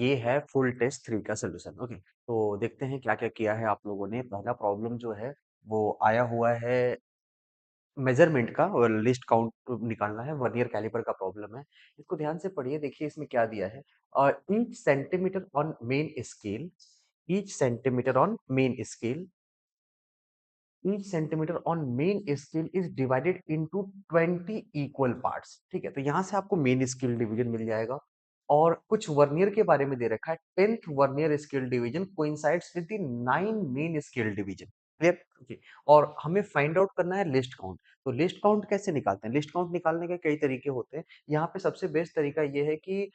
ये है full test 3 का सॉल्यूशन। ओके, तो देखते हैं क्या-क्या किया है आप लोगों ने। पहला प्रॉब्लम जो है वो आया हुआ है मेजरमेंट का, और लिस्ट काउंट निकालना है, वर्नियर कैलिपर का प्रॉब्लम है। इसको ध्यान से पढ़िए, देखिए इसमें क्या दिया है। Each centimetre on main scale, each centimetre on main scale, each centimetre on main scale is divided into 20 equal parts. ठीक है, तो यहाँ से आपको मेन स्केल डिवीजन मिल जाएगा। और कुछ वर्नियर के बारे में दे रखा है। 10th vernier scale division coincides with the 9 main scale division. Clear? Okay. और हमें फाइंड आउट करना है लिस्ट काउंट। तो लिस्ट काउंट कैसे निकालते हैं? लिस्ट काउंट निकालने के कई तरीके होते हैं। यहाँ पे सबसे बेस्ट तरीका ये है कि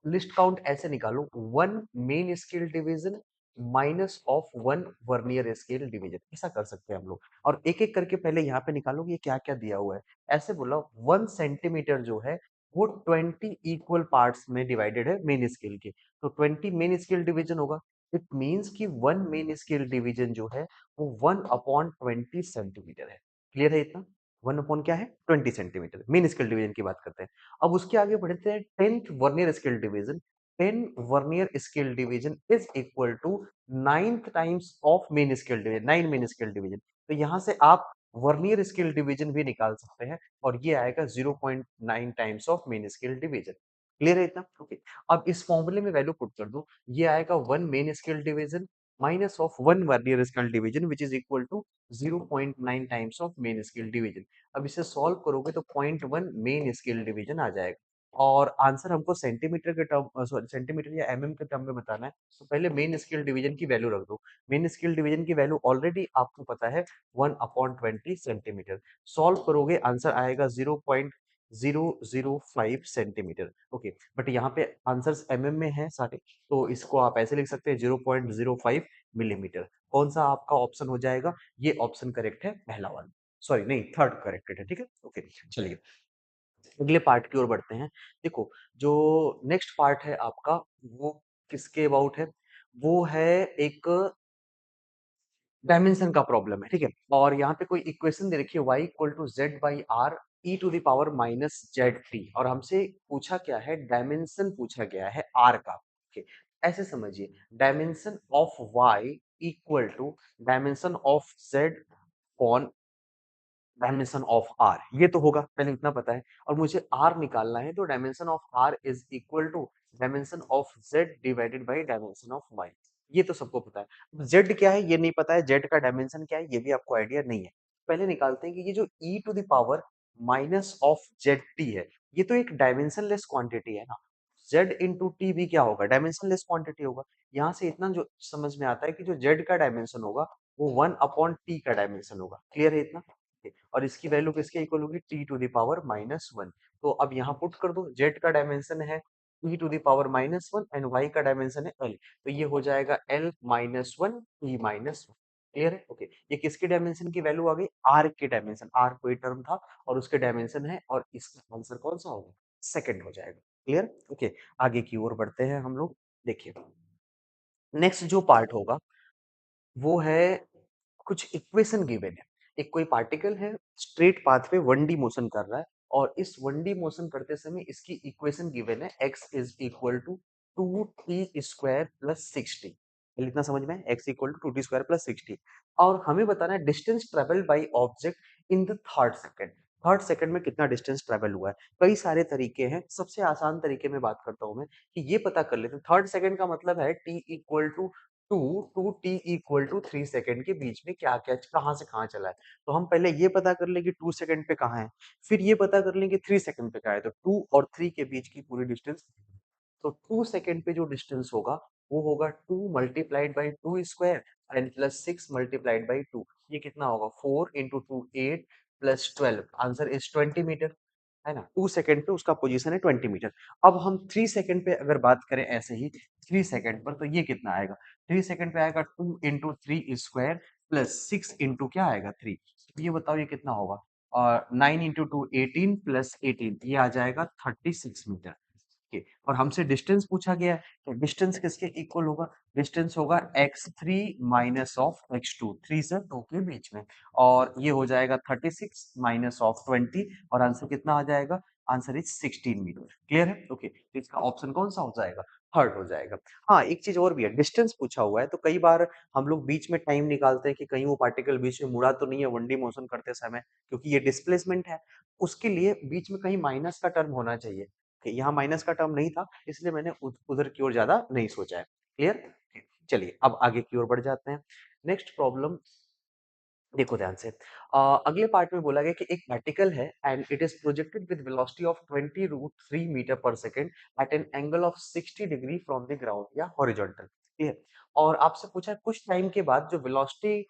लिस्ट काउंट ऐसे निकालो, 1 main scale division minus of 1 vernier scale division. ऐसा कर सकते हैं हम लोग। और एक एक करके पहले यहाँ पे निकालोगे ये क्या क्या दिया हुआ है। ऐसे बोला 1 सेंटीमीटर जो है वो 20 इक्वल पार्ट्स में डिवाइडेड है मेन स्केल के। तो 20 मेन स्केल डिवीजन होगा। इट मींस कि 1 मेन स्केल डिवीजन जो है वो 1 अपॉन 20 सेंटीमीटर है। क्लियर है इतना? 1 अपॉन क्या है? 20 सेंटीमीटर। मेन स्केल डिवीजन की बात करते हैं। अब उसके आगे बढ़ते हैं 10th vernier scale division. 10 vernier scale division is equal to 9th times of main scale division, 9 main scale division. तो यहाँ से आप वर्नियर स्केल डिवीजन भी निकाल सकते हैं, और ये आएगा 0.9 times of main scale division. Clear है इतना? ओके। अब इस फॉर्मूले में वैल्यू पुट कर दो। ये आएगा 1 main scale division minus of 1 vernier scale division which is equal to 0.9 times of main scale division. अब इसे सॉल्व करोगे तो 0.1 मेन स्केल डिवीजन आ जाएगा। और आंसर हमको सेंटीमीटर के टर्म, सॉरी सेंटीमीटर या एमएम के टर्म में बताना है। तो पहले मेन स्केल डिवीजन की वैल्यू रख दो। मेन स्केल डिवीजन की वैल्यू ऑलरेडी आपको पता है 1 अपॉन 20 सेंटीमीटर। सॉल्व करोगे आंसर आएगा 0.005 सेंटीमीटर। ओके, बट यहाँ पे आंसर्स एमएम में है सारे, तो इसको आप ऐसे लिख सकते हैं 0.05 मिलीमीटर। कौन सा आपका ऑप्शन हो जाएगा? ये ऑप्शन करेक्ट है, पहला वाला। सॉरी नहीं, थर्ड करेक्टेड है। ठीक है, ओके। चलिए अगले पार्ट की ओर बढ़ते हैं। देखो, जो नेक्स्ट पार्ट है आपका, वो किसके अबाउट है? वो है एक डायमेंशन का प्रॉब्लम है। ठीक है, और यहाँ पे कोई इक्वेशन दे रखी है y equal to Z by R E to the power minus Z T, और हमसे पूछा क्या है? डायमेंशन पूछा गया है r का। okay, ऐसे समझिए, dimension of y equal to dimension of z upon dimension of R. ये तो होगा, पहले इतना पता है। और मुझे आर निकालना है, तो dimension of R is equal to dimension of Z divided by dimension of Y. ये तो सबको पता है। जेड क्या है ये नहीं पता है, जेड का डायमेंशन क्या है ये भी आपको आइडिया नहीं है। पहले निकालते हैं कि ये जो e to the power minus of z t है, ये तो एक डायमेंशनलेस क्वांटिटी है ना। जेड इंटू टी भी क्या होगा? डायमेंशनलेस क्वांटिटी होगा। यहाँ से इतना जो समझ में आता है कि जो जेड का डायमेंशन होगा वो 1 अपॉन टी का डायमेंशन होगा। क्लियर है इतना? और इसकी वैल्यू किसके इक्वल होगी? T to the power minus one. तो अब यहाँ पुट कर दो, जेड का डायमेंशन है T to the power minus one and Y का डायमेंशन है एल, तो ये हो जाएगा L minus one T minus one. Clear है? ओके, ये किसके डायमेंशन की वैल्यू आ गई? आर के डायमेंशन। आर कोई टर्म था और उसके डायमेंशन है, और इसका आंसर कौन सा होगा? सेकंड हो जाएगा। क्लियर? ओके, आगे की ओर बढ़ते हैं हम लोग। देखिए नेक्स्ट जो पार्ट होगा वो है कुछ इक्वेशन गिवन है। एक कोई पार्टिकल है, स्ट्रेट पाथ पे 1D मोशन कर रहा है, और इस 1D मोशन करते समय इसकी इक्वेशन गिवन है x is equal to 2t square plus 6t। इतना समझ में? x equal to 2t square plus 6t। और हमें बताना है distance travel by object in the third second. Third second में कितना डिस्टेंस ट्रेवल हुआ है? कई सारे तरीके हैं, सबसे आसान तरीके में बात करता हूं मैं, कि ये पता कर लेते हैं। थर्ड सेकंड का मतलब है t equal to two to T equal to 3 second के बीच में क्या क्या कहाँ से कहाँ चला है। तो हम पहले ये पता कर लें कि 2 सेकंड पे कहाँ है, फिर ये पता कर लें कि 3 सेकंड पे कहाँ है। तो 2 और 3 के बीच की पूरी डिस्टेंस, तो 2 सेकंड पे जो डिस्टेंस होगा वो होगा 2 multiplied by 2 square and plus 6 multiplied by 2। ये कितना होगा? 4 into 2 8 plus 12, answer is 20 metre. है ना? 2 सेकंड पे उसका पोजीशन है 20 मीटर। अब हम 3 सेकंड पे अगर बात करें ऐसे ही 3 सेकंड पर, तो ये कितना आएगा? 3 सेकंड पे आएगा 2 इंटू 3 स्क्वायर प्लस 6 इंटू क्या आएगा? 3। ये बताओ ये कितना होगा? और 9 इंटू 2 18 प्लस 18, ये आ जाएगा 36 मीटर। ओके, और हमसे डिस्टेंस पूछा गया है, तो डिस्टेंस किसके इक्वल होगा? डिस्टेंस होगा x3 माइनस ऑफ x2, 3 से 2 के बीच में, और ये हो जाएगा 36 माइनस ऑफ 20, और आंसर कितना आ जाएगा? Answer is 16 metre. क्लियर है? ओके, तो इसका ऑप्शन कौन सा हो जाएगा? हर्ट हो जाएगा। हाँ, एक चीज़ और भी है, डिस्टेंस पूछा हुआ है, तो कई बार हम लोग बीच में टाइम निकालते हैं कि कहीं वो पार्टिकल बीच में मुड़ा तो नहीं है 1D मोशन करते समय, क्योंकि ये डिस्प्लेसमेंट है। उसके लिए बीच में कहीं माइनस का टर्म होना चाहिए। यहाँ माइनस का टर्म नहीं था, इसलिए मैंने उधर की ओर ज़्यादा नहीं सोचा है। क्लियर? चलिए, अब आगे की ओर बढ़ जाते हैं। नेक्स्ट प्रॉब्लम देखो ध्यान से। अगले पार्ट में बोला गया कि एक पार्टिकल है and it is projected with velocity of 20 root 3 metre per second at an angle of 60 degree from the ground या हॉरिजॉन्टल। ठीक है? और आपसे पूछा है कुछ टाइम के बाद जो वेलोसिटी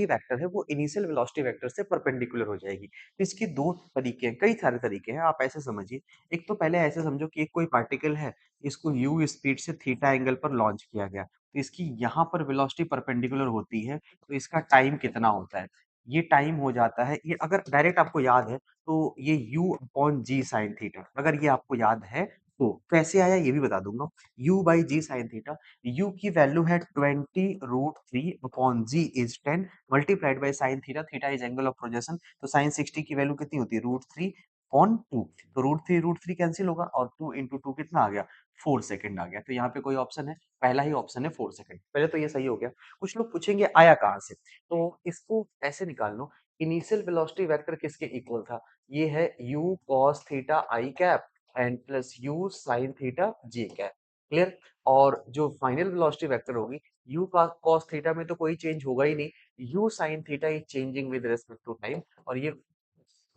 वेक्टर है वो इनिशियल वेलोसिटी वेक्टर से परपेंडिकुलर हो जाएगी। तो इसकी दो तरीके हैं, कई सारे तरीके हैं, आप ऐसे समझिए। एक तो पहले ऐसे समझो कि एक कोई पार्टिकल है, इसको u स्पीड से थीटा एंगल पर लॉन्च किया गया, तो इसकी यहाँ पर वेलोसिटी परपेंडिकुलर होती है, तो इसका टाइम कितना होता है? ये टाइम हो जाता है, ये अगर डायरेक्ट आपको याद है तो ये u अपॉन जी साइन थीटा, अगर ये आपको याद है तो कैसे आया ये भी बता दूंगा। u by G sine theta, u की वैल्यू है 20 root 3 upon G is 10 multiplied by sine theta, theta is angle of projection, तो साइन 60 की वैल्यू कितनी होती है रूट 3 अपॉन 2, तो रूट 3 कैंसिल होगा और 2 इंटू 2 कितना आ गया 4 सेकंड आ गया। तो यहाँ पे कोई ऑप्शन है, पहला ही ऑप्शन है 4 सेकंड, पहले तो ये सही हो गया। कुछ लोग पूछेंगे आया कहाँ से, तो इसको ऐसे निकाल लो, इनिशियल वेलोसिटी वेक्टर किसके इक्वल था, ये है u cos theta i cap and plus u sin theta j cap. Clear? और जो फाइनल वेलोसिटी वेक्टर होगी u का cos थीटा में तो कोई चेंज होगा ही नहीं, u sin theta is changing with respect to time, और ये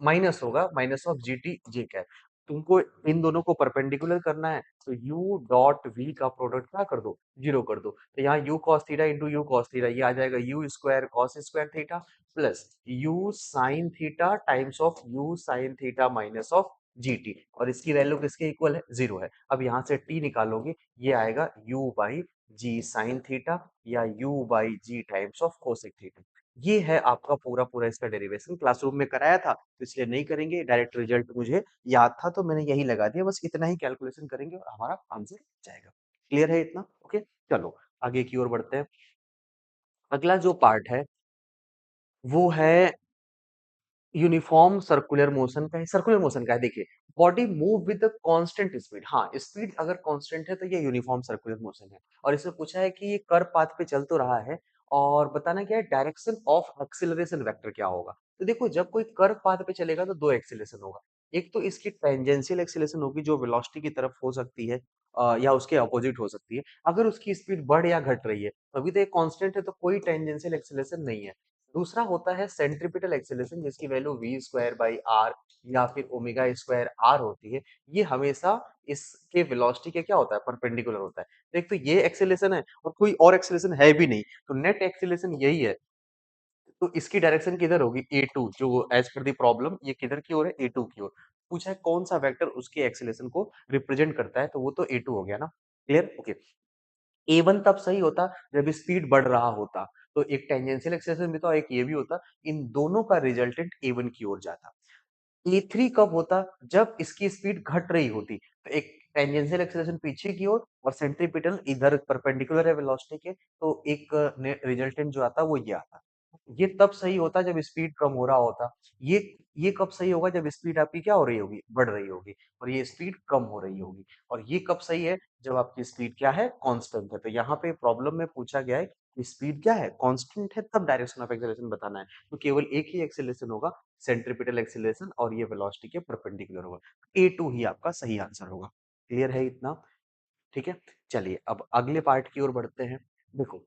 माइनस होगा minus of G T J cap. तुमको इन दोनों को परपेंडिकुलर करना है, तो u डॉट v का प्रोडक्ट क्या कर दो, जीरो कर दो, तो यहाँ u cos theta into u cos theta, ये आ जाएगा u square cos square theta plus u sin theta times of u sin theta minus of gt, और इसकी वैल्यू किसके इक्वल है, जीरो है। अब यहाँ से t निकालोगे, ये आएगा u by G sine theta या u by G times of cosec theta. ये है आपका पूरा पूरा इसका डेरिवेशन, क्लासरूम में कराया था तो इसलिए नहीं करेंगे, डायरेक्ट रिजल्ट मुझे याद था तो मैंने यही लगा दिया, बस इतना ही कैलकुलेशन करेंगे और हमारा आंसर जाएगा। क्लियर है इतना? ओके, चलो आगे की ओर बढ़ते हैं। अगला जो पार्ट है वो है यूनिफॉर्म सर्कुलर मोशन का है, सर्कुलर मोशन का है। देखिए, body move with the constant speed, हाँ स्पीड अगर कांस्टेंट है तो ये यूनिफॉर्म सर्कुलर मोशन है। और इसमें पूछा है कि ये कर्व पाथ पे चल तो रहा है, और बताना क्या है डायरेक्शन ऑफ एक्सीलरेशन वेक्टर क्या होगा। तो देखो, जब कोई कर्व पाथ पे चलेगा तो दो एक्सीलरेशन होगा, एक तो इसकी टेंजेंशियल एक्सीलरेशन होगी जो वेलोसिटी की तरफ हो सकती है, या उसके अपोजिट हो सकती है। अगर उसकी स्पीड बढ़ या घट रही है, तो अभी तो ये कांस्टेंट है तो कोई टेंजेंशियल एक्सीलरेशन नहीं है। दूसरा होता है सेंट्रीपिटल एक्सीलरेशन, जिसकी value V square by R या फिर ओमेगा स्क्वायर आर होती है। ये हमेशा इसके वेलोसिटी के क्या होता है, परपेंडिकुलर होता है। तो एक तो ये एक्सीलरेशन है और कोई और एक्सीलरेशन है भी नहीं, तो नेट एक्सीलरेशन यही है। तो इसकी डायरेक्शन किधर होगी, ए टू, जो एज पर दी प्रॉब्लम ये किधर की ओर है, ए टू की ओर। पूछा है कौन सा वेक्टर उसके एक्सीलरेशन को रिप्रेजेंट करता है, तो वो तो ए टू हो गया ना। क्लियर? ओके। A1 तब सही होता जब स्पीड बढ़ रहा होता, तो एक टेंजेंशियल एक्सेलरेशन भी था, एक ये भी होता, इन दोनों का रिजल्टेंट A1 की ओर जाता। A3 कब होता, जब इसकी स्पीड घट रही होती, तो एक टेंजेंशियल एक्सेलरेशन पीछे की ओर और सेंट्रीपिटल इधर परपेंडिकुलर है वेलोसिटी के, तो एक रिजल्टेंट जो आता वो ये आता। ये तब सही होता जब स्पीड कम हो रहा होता। ये ये कब सही होगा, जब स्पीड आपकी क्या हो रही होगी, बढ़ रही होगी, और ये स्पीड कम हो रही होगी। और ये कब सही है, जब आपकी स्पीड क्या है, कांस्टेंट है। तो यहाँ पे प्रॉब्लम में पूछा गया है कि स्पीड क्या है, कांस्टेंट है, तब डायरेक्शन ऑफ एक्सेलरेशन बताना है। तो केवल एक ही एक्सेलरेशन होगा, सेंट्रीपिटल एक्सीलरेशन, और ये वेलोसिटी के परपेंडिकुलर होगा। A2 ही आपका सही आंसर होगा। क्लियर है इतना? ठीक है, चलिए अब अगले पार्ट की ओर बढ़ते हैं। देखो,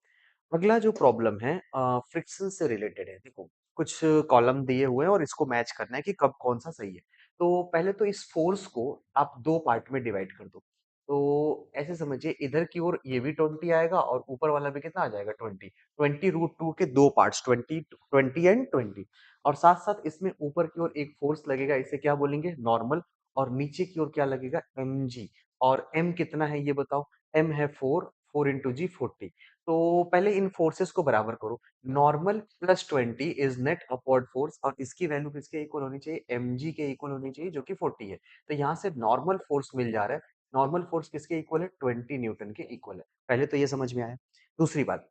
अगला जो प्रॉब्लम है फ्रिक्शन से रिलेटेड है। देखो, कुछ कॉलम दिए हुए हैं और इसको मैच करना है कि कब कौन सा सही है। तो पहले तो इस फोर्स को आप दो पार्ट में डिवाइड कर दो। तो ऐसे समझिए, इधर की ओर ये भी 20 आएगा और ऊपर वाला भी कितना आ जाएगा, 20। 20 रूट टू के दो पार्ट्स, 20 20 एंड 20। और साथ साथ इसमें ऊपर की ओर एक फोर्स लगेगा, इसे क्या बोलेंगे, नॉर्मल। और नीचे की ओर क्या लगेगा, mg। और m कितना है ये बताओ, m है 4, 4 इंटू जी 40। तो पहले इन फोर्सेस को बराबर करो। Normal plus 20 is net upward force, और इसकी वैल्यू किसके इक्वल होनी चाहिए, mg के इक्वल होनी चाहिए, जो कि 40 है। तो यहाँ से नॉर्मल फोर्स मिल जा रहा है। नॉर्मल फोर्स किसके इक्वल है, 20 न्यूटन के इक्वल है। पहले तो ये समझ में आया। दूसरी बात,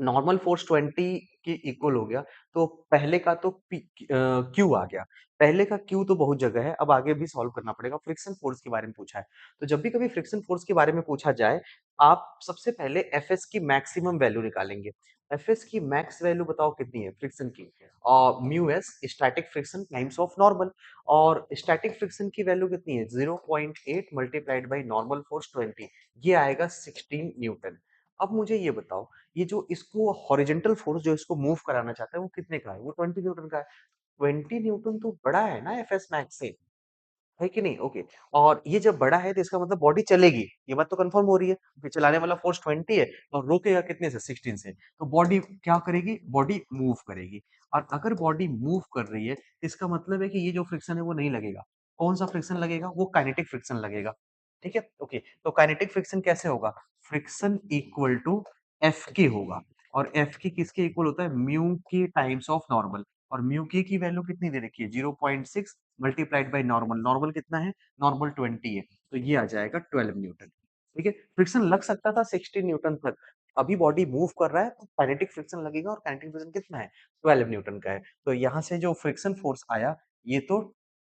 नॉर्मल फोर्स 20 के इक्वल हो गया, तो पहले का तो क्यू आ गया। पहले का क्यू तो बहुत जगह है, अब आगे भी सॉल्व करना पड़ेगा। फ्रिक्शन फोर्स के बारे में पूछा है, तो जब भी कभी फ्रिक्शन फोर्स के बारे में पूछा जाए, आप सबसे पहले एफएस की मैक्सिमम वैल्यू निकालेंगे। एफएस की मैक्स वैल्यू बताओ कितनी है फ्रिक्शन की? और mu S static friction times of normal, और स्टैटिक फ्रिक्शन की वैल्यू कितनी है? 0.8 मल्टीप्लाइड बाई नॉर्मल फोर्स 20, ये आएगा 16 न्यूटन। अब मुझे ये बताओ, ये जो इसको हॉरिजॉन्टल फोर्स जो इसको मूव कराना चाहता है वो कितने का है? वो 20 न्यूटन का है। 20 न्यूटन तो बड़ा है ना एफएस मैक्स से, है कि नहीं? ओके। और ये जब बड़ा है तो इसका मतलब बॉडी चलेगी, ये बात तो कंफर्म हो रही है कि चलाने वाला फोर्स 20 है और रोकेगा कितने से? 16 से। तो बॉडी क्या करेगी? बॉडी मूव करेगी। और अगर बॉडी मूव कर रही है तो इसका मतलब है कि ये जो फ्रिक्शन है वो नहीं लगेगा। कौन सा फ्रिक्शन लगेगा? वो काइनेटिक फ्रिक्शन लगेगा। ठीक है, ओके। तो काइनेटिक फ्रिक्शन कैसे होगा? फ्रिक्शन इक्वल टू एफ के होगा, और एफ के किसके इक्वल होता है? म्यू के टाइम्स ऑफ नॉर्मल। और म्यू के की वैल्यू कितनी दे रखी है? 0.6 मल्टीप्लाइड बाय नॉर्मल। नॉर्मल कितना है? नॉर्मल 20 है, तो ये आ जाएगा 12 न्यूटन। ठीक है, फ्रिक्शन लग सकता था 60 न्यूटन तक। अभी बॉडी मूव कर रहा है तो काइनेटिक फ्रिक्शन लगेगा, और काइनेटिक फ्रिक्शन कितना है? 12 न्यूटन का है। तो यहाँ से जो फ्रिक्शन फोर्स आया, ये तो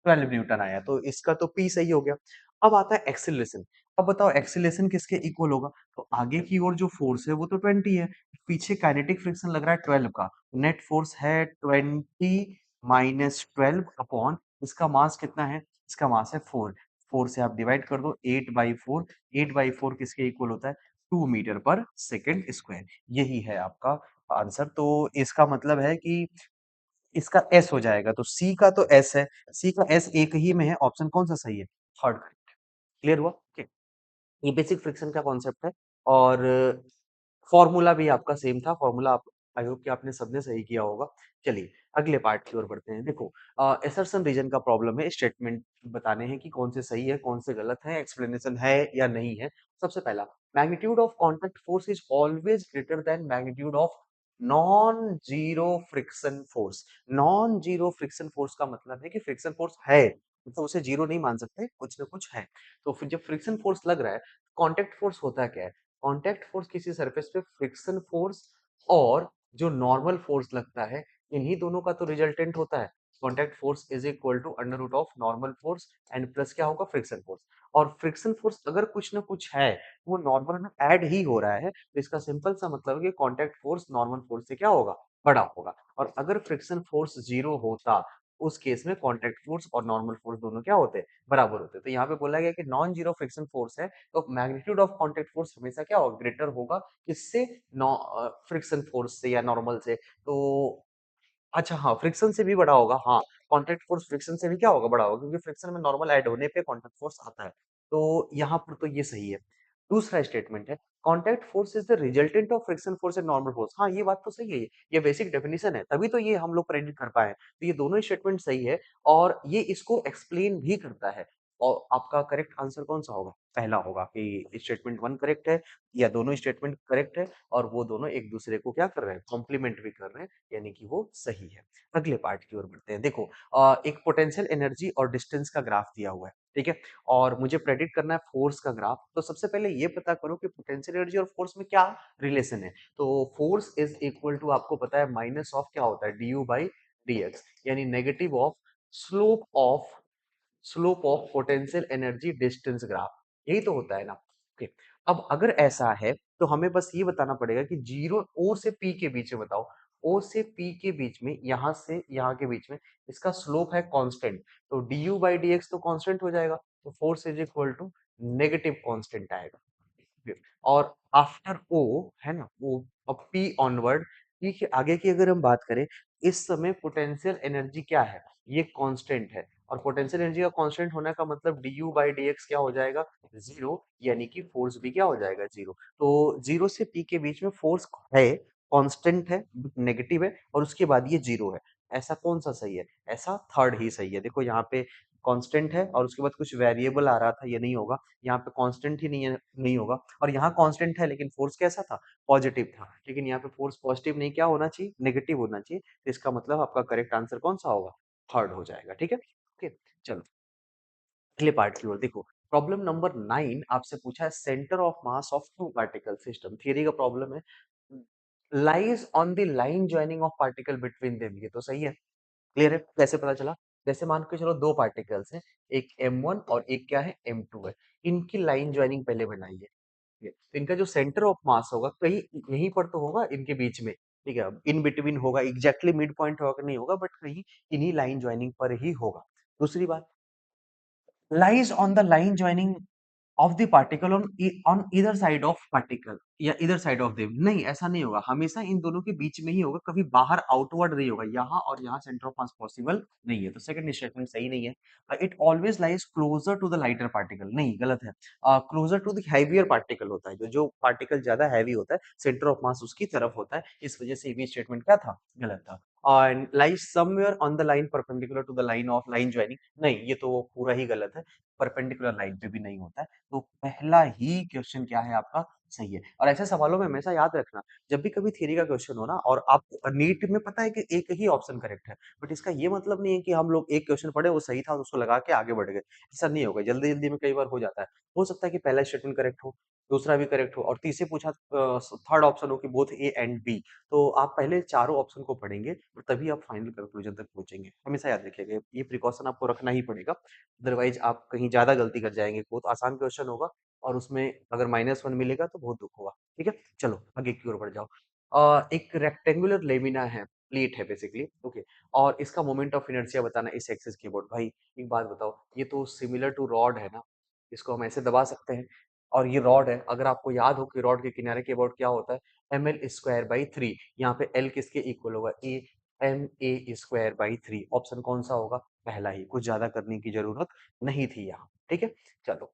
12 न्यूटन आया, तो इसका तो पी सही हो गया। अब आता है एक्सीलरेशन। अब बताओ एक्सीलरेशन किसके इक्वल होगा? तो आगे की ओर जो फोर्स है वो तो 20 है, पीछे काइनेटिक फ्रिक्शन लग रहा है 12 का। नेट फोर्स है 20 माइनस 12 अपॉन इसका मास कितना है? इसका मास है 4। 4 से आप डिवाइड कर दो, 8/4। 8/4 किसके इक्वल होता है? 2 मीटर पर सेकंड स्क्वायर। यही है आपका आंसर। तो इसका मतलब है कि इसका एस हो जाएगा, तो सी का तो एस है, सी का एस एक ही में है, ऑप्शन कौन सा सही है? थर्ड। क्लियर हुआ? ओके। ये बेसिक फ्रिक्शन का कॉन्सेप्ट है, और फॉर्मूला भी आपका सेम था। फॉर्मूला आप, आई होप कि आपने सबने सही किया होगा। चलिए अगले पार्ट की ओर बढ़ते हैं। देखो, असर्शन रीजन का प्रॉब्लम है, स्टेटमेंट बताने हैं कि कौन से सही है कौन से गलत है, एक्सप्लेनेशन है या नहीं है। सबसे पहला, magnitude of contact force is always greater than magnitude of non zero friction force. Non zero friction force का मतलब है कि फ्रिक्शन फोर्स है, मतलब उसे जीरो नहीं मान सकते, कुछ ना कुछ है। तो फिर जब फ्रिक्शन फोर्स लग रहा है, कांटेक्ट फोर्स होता क्या है? कांटेक्ट फोर्स किसी सरफेस पे फ्रिक्शन फोर्स और जो नॉर्मल फोर्स लगता है, इन्हीं दोनों का तो रिजल्टेंट होता है। Contact force is equal to under root of normal force and plus क्या होगा? Friction force. और फ्रिक्शन फोर्स अगर कुछ ना कुछ है, वो नॉर्मल में ऐड ही हो रहा है, तो इसका सिंपल सा मतलब है कि कांटेक्ट फोर्स नॉर्मल फोर्स से क्या होगा? बड़ा होगा। और अगर फ्रिक्शन फोर्स जीरो होता, उस केस में कांटेक्ट फोर्स और नॉर्मल फोर्स दोनों क्या होते? बराबर होते। तो यहाँ पे बोला गया कि नॉन जीरो फ्रिक्शन फोर्स है, तो मैग्नीट्यूड ऑफ कांटेक्ट फोर्स हमेशा क्या होगा? ग्रेटर होगा किससे? फ्रिक्शन फोर्स से या नॉर्मल से। तो अच्छा हाँ, फ्रिक्शन से भी बड़ा होगा। हाँ, कांटेक्ट फोर्स फ्रिक्शन से भी क्या होगा? बड़ा होगा, क्योंकि फ्रिक्शन में नॉर्मल ऐड होने पे कांटेक्ट फोर्स आता है। तो यहाँ पर तो ये सही है। दूसरा स्टेटमेंट है, contact force is the resultant of friction force and normal force. हाँ, ये बात तो सही है, ये बेसिक डेफिनेशन है, तभी तो ये हम लोग प्रेडिक्ट कर पाए। तो ये दोनों स्टेटमेंट सही है, और ये इसको एक्सप्लेन भी करता है। और आपका करेक्ट आंसर कौन सा होगा? पहला होगा कि स्टेटमेंट वन करेक्ट है, या दोनों स्टेटमेंट करेक्ट है, और वो दोनों एक दूसरे को क्या कर रहे हैं? कॉम्प्लीमेंट भी कर रहे हैं, यानी कि वो सही है। अगले पार्ट की ओर बढ़ते हैं। देखो, एक पोटेंशियल एनर्जी और डिस्टेंस का ग्राफ दिया हुआ है, ठीक है, और मुझे प्रेडिक्ट करना है फोर्स का ग्राफ। तो सबसे पहले ये पता करो कि पोटेंशियल एनर्जी और फोर्स में क्या रिलेशन है। तो फोर्स इज इक्वल टू, आपको पता है, माइनस ऑफ क्या होता है? D you by D x, यानी negative of slope of potential energy distance graph. यही तो होता है ना? ओके। अब अगर ऐसा है, तो हमें बस ये बताना पड़ेगा कि जीरो ओ से पी के बीच में बताओ, ओ से पी के बीच में, यहां से यहां के बीच में इसका स्लोप है कांस्टेंट, तो D you by D X तो कांस्टेंट हो जाएगा, तो force is equal to negative constant आएगा। और आफ्टर ओ, है ना, वो अब पी ऑनवर्ड, पी के आगे की अगर हम बात करें, इस समय पोटेंशियल एनर्जी क्या है? ये कांस्टेंट है, और पोटेंशियल एनर्जी का कांस्टेंट होने का मतलब D you by D x क्या हो जाएगा? जीरो, यानी कि फोर्स भी क्या हो जाएगा? जीरो। तो जीरो से पी के बीच में फोर्स है, कांस्टेंट है, नेगेटिव है, और उसके बाद ये जीरो है। ऐसा कौन सा सही है? ऐसा थर्ड ही सही है। देखो यहाँ पे कांस्टेंट है और उसके बाद कुछ वेरिएबल आ रहा था, ये नहीं होगा। यहाँ पे कांस्टेंट ही नहीं है, नहीं होगा। और यहाँ कांस्टेंट है, लेकिन फोर्स कैसा था? पॉजिटिव था। लेकिन यहाँ पे फोर्स पॉजिटिव नहीं, क्या होना चाहिए? नेगेटिव होना चाहिए। तो इसका मतलब आपका करेक्ट आंसर कौन सा होगा? थर्ड हो जाएगा। ठीक है, ओके। चलो अगले पार्ट की ओर देखो। प्रॉब्लम नंबर 9 आपसे पूछा है, centre of mass of two particle system, theory का प्रॉब्लम है। Lies on the line joining of particle between them, ये तो सही है। क्लियर है? कैसे पता चला? जैसे मान के चलो 2 पार्टिकल्स हैं, एक M1 और एक क्या है M2 है। इनकी लाइन ज्वाइनिंग पहले बनाइए। ठीक है? तो इनका जो सेंटर ऑफ मास होगा कहीं यहीं पर तो होगा इनके बीच में। ठीक है? इन बिटवीन होगा, एग्जैक्टली मिड पॉइंट होगा नहीं होगा, बट कहीं इन्हीं लाइन ज्वाइनिंग पर ही होगा। दूसरी बात, lies on the line joining of the particle on either side of particle या ईदर साइड ऑफ देम, नहीं ऐसा नहीं होगा, हमेशा इन दोनों के बीच में ही होगा, कभी बाहर आउटवर्ड नहीं होगा, यहाँ और यहाँ सेंटर ऑफ मास पॉसिबल नहीं है, तो सेकंड स्टेटमेंट सही नहीं है। It always lies closer to the lighter particle, नहीं गलत है। Closer to the heavier particle होता है, जो पार्टिकल ज्यादा हैवी होता है सेंटर ऑफ मास उसकी तरफ होता है, इस वजह से ये भी स्टेटमेंट क्या था, गलत था। And lies somewhere on the line perpendicular to the line of line joining, नहीं ये तो पूरा ही गलत है, परपेंडिकुलर लाइन पे भी नहीं होता है, तो पहला ही क्वेश्चन क्या है आपका, सही है। और ऐसे सवालों में हमेशा याद रखना, जब भी कभी थ्योरी का क्वेश्चन हो ना और आप नीट में पता है कि एक ही ऑप्शन करेक्ट है, बट इसका ये मतलब नहीं है कि हम लोग एक क्वेश्चन पढ़े वो सही था और उसको लगा के आगे बढ़ गए, ऐसा नहीं होगा, जल्दी जल्दी में कई बार हो जाता है। हो सकता है कि पहला स्टेटमेंट करेक्ट हो, दूसरा भी करेक्ट हो और तीसरे पूछा थर्ड ऑप्शन हो कि बोथ ए एंड बी, तो आप पहले चारों ऑप्शन को पढ़ेंगे और तभी आप फाइनल कंक्लूजन तक पहुंचेंगे, हमेशा याद रखिएगा, ये प्रिकॉशन आपको रखना ही पड़ेगा, अदरवाइज आप कहीं ज्यादा गलती कर जाएंगे, बहुत आसान क्वेश्चन होगा और उसमें अगर -1 मिलेगा तो बहुत दुख होगा। ठीक है, चलो आगे की ओर बढ़ जाओ। एक रेक्टेंगुलर लेमिना है, प्लेट है बेसिकली, ओके, और इसका मोमेंट ऑफ इनर्शिया बताना इस एक्सिस की अबाउट। भाई एक बात बताओ, ये तो सिमिलर टू रॉड है ना, इसको हम ऐसे दबा सकते हैं और ये रॉड है, अगर आपको याद हो कि रॉड के किनारे के अबाउट क्या होता है, ml²/3, यहाँ पे l किसके इक्वल होगा, a ma²/3, ऑप्शन कौन सा होगा, पहला ही, कुछ ज्यादा करने की जरूरत नहीं थी यहाँ। ठीक है, चलो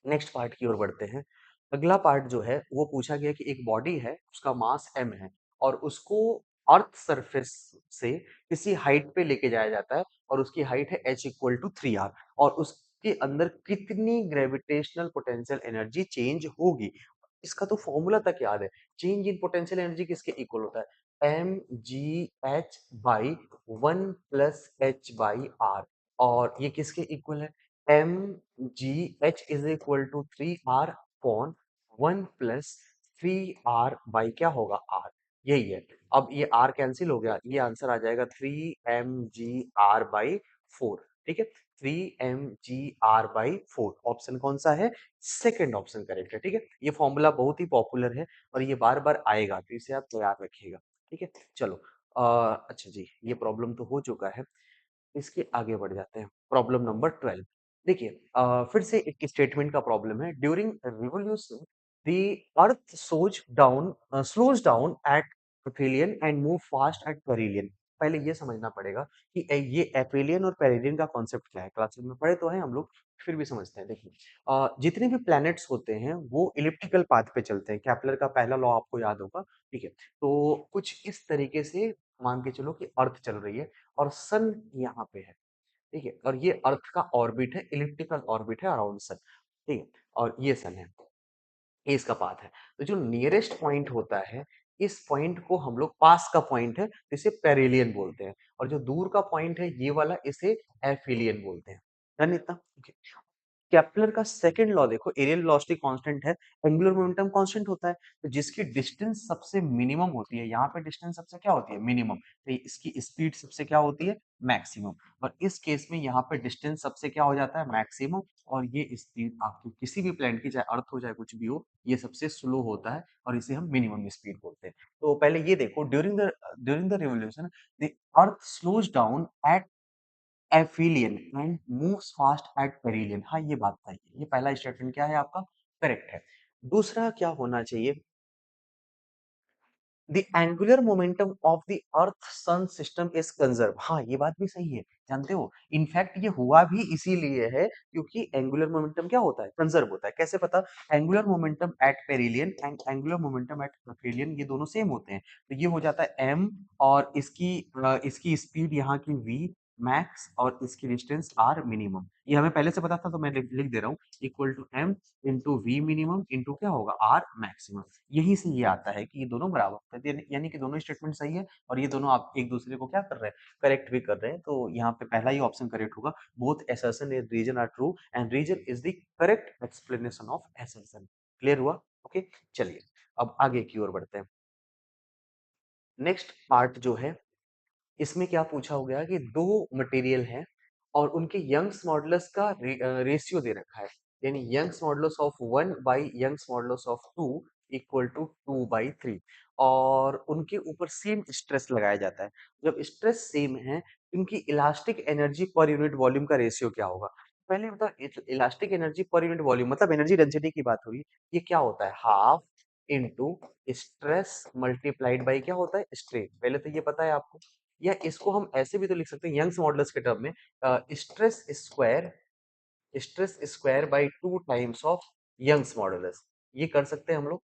नेक्स्ट पार्ट की ओर बढ़ते हैं। अगला पार्ट जो है वो पूछा गया कि एक बॉडी है, उसका मास m है और उसको अर्थ सरफेस से किसी हाइट पे लेके जाया जाता है और उसकी हाइट है h = 3r और उसके अंदर कितनी ग्रेविटेशनल पोटेंशियल एनर्जी चेंज होगी। इसका तो फॉर्मूला तक याद है, चेंज इन पोटेंशियल एनर्जी किसके इक्वल होता है, mgh/1 + h/r, और ये किसके इक्वल है, mgh = 3r/1 + 3r क्या होगा, r, यही है। अब ये r कैंसिल हो गया, ये आंसर आ जाएगा 3mgr/4। ठीक है, 3mgr/4 ऑप्शन कौन सा है, सेकंड ऑप्शन करेक्ट है। ठीक है, ये फॉर्मूला बहुत ही पॉपुलर है और ये बार बार आएगा, तो इसे आप तैयार रखिएगा। ठीक है, चलो अच्छा जी, ये प्रॉब्लम तो हो चुका है, इसके आगे बढ़ जाते हैं। प्रॉब्लम नंबर 12, देखिए फिर से एक स्टेटमेंट का प्रॉब्लम है। During revolution the earth slows down at aphelion and move fast at perihelion. पहले ये समझना पड़ेगा कि ये एफिलियन और पेरिलियन का कॉन्सेप्ट क्या है, क्लासेस में पढ़े तो हैं हम लोग, फिर भी समझते हैं। देखिए जितने भी प्लैनेट्स होते हैं वो इलिप्टिकल पाथ पे चलते हैं, केपलर का पहला लॉ आपको याद होगा। ठीक है, तो कुछ इस तरीके से मान के चलो कि अर्थ चल रही है और सन यहाँ पे है, ठीक है, और ये अर्थ का ऑर्बिट है, इलिप्टिकल ऑर्बिट है अराउंड सन, ठीक है, और ये सन है, ये इसका पाथ है। तो जो नियरेस्ट पॉइंट होता है, इस पॉइंट को हम लोग पास का पॉइंट है, इसे पेरिलियन बोलते हैं, और जो दूर का पॉइंट है ये वाला, इसे एफिलियन बोलते हैं। डन इतना? Okay. केपलर का सेकंड लॉ देखो, एरियल वेलोसिटी कांस्टेंट है, एंगुलर मोमेंटम कांस्टेंट होता है, तो जिसकी डिस्टेंस सबसे मिनिमम होती है, यहाँ पे डिस्टेंस सबसे क्या होती है, मिनिमम, तो इसकी स्पीड सबसे क्या होती है, मैक्सिमम, और इस केस में यहाँ पे डिस्टेंस सबसे क्या हो जाता है, मैक्सिमम, और ये स्पीड आपकी किसी भी प्लेनेट की, चाहे अर्थ हो चाहे कुछ भी हो, ये सबसे स्लो होता है और इसे हम मिनिमम स्पीड बोलते हैं। तो पहले ये देखो, during the revolution the earth slows down at aphelion and moves fast at perihelion. हाँ ये बात सही है, ये पहला स्टेटमेंट क्या है आपका, करेक्ट है। दूसरा क्या होना चाहिए, the angular momentum of the earth sun system is conserve. हाँ ये बात भी सही है, जानते हो इनफैक्ट ये हुआ भी इसीलिए है क्योंकि एंगुलर मोमेंटम क्या होता है, कंजर्व होता है। कैसे पता, angular momentum at perihelion and angular momentum at perihelion ये दोनों सेम होते हैं, तो ये हो जाता है m, और इसकी स्पीड यहाँ की v मैक्स और इसकी डिस्टेंस r मिनिमम, ये हमें पहले से पता था तो मैं लिख दे रहा हूँ, equal to m into V minimum into क्या होगा, r मैक्सिमम। यही से ये आता है कि ये दोनों बराबर होते हैं, यानी कि दोनों स्टेटमेंट सही है और ये दोनों आप एक दूसरे को क्या कर रहे हैं, करेक्ट भी कर रहे हैं, तो यहाँ पे पहला ही ऑप्शन करेक्ट होगा, both assertion and reason are true and reason is the correct explanation of assertion। Clear हुआ? ओके, चलिए अब आगे की ओर बढ़ते हैं। नेक्स्ट पार्ट जो है, इसमें क्या पूछा हो गया कि दो मटेरियल हैं और उनके यंग्स मॉडुलस का रेशियो दे रखा है, यानी Young's modulus of 1 by Young's modulus of 2 equal to 2/3, और उनके ऊपर सेम स्ट्रेस लगाया जाता है। जब स्ट्रेस सेम है, इनकी elastic energy per unit volume का रेशियो क्या होगा? पहले बताओ, elastic energy per unit volume मतलब एनर्जी डेंसिटी की बात हो रही है, ये क्या होता है? Half into stress multiplied by क्या होता है? स्ट्रेन। पहले तो ये पता है आपको, या इसको हम ऐसे भी तो लिख सकते हैं यंग्स मॉडुलस के टर्म में, stress square, stress square by 2 times of Young's modulus. ये कर सकते हैं हम लोग,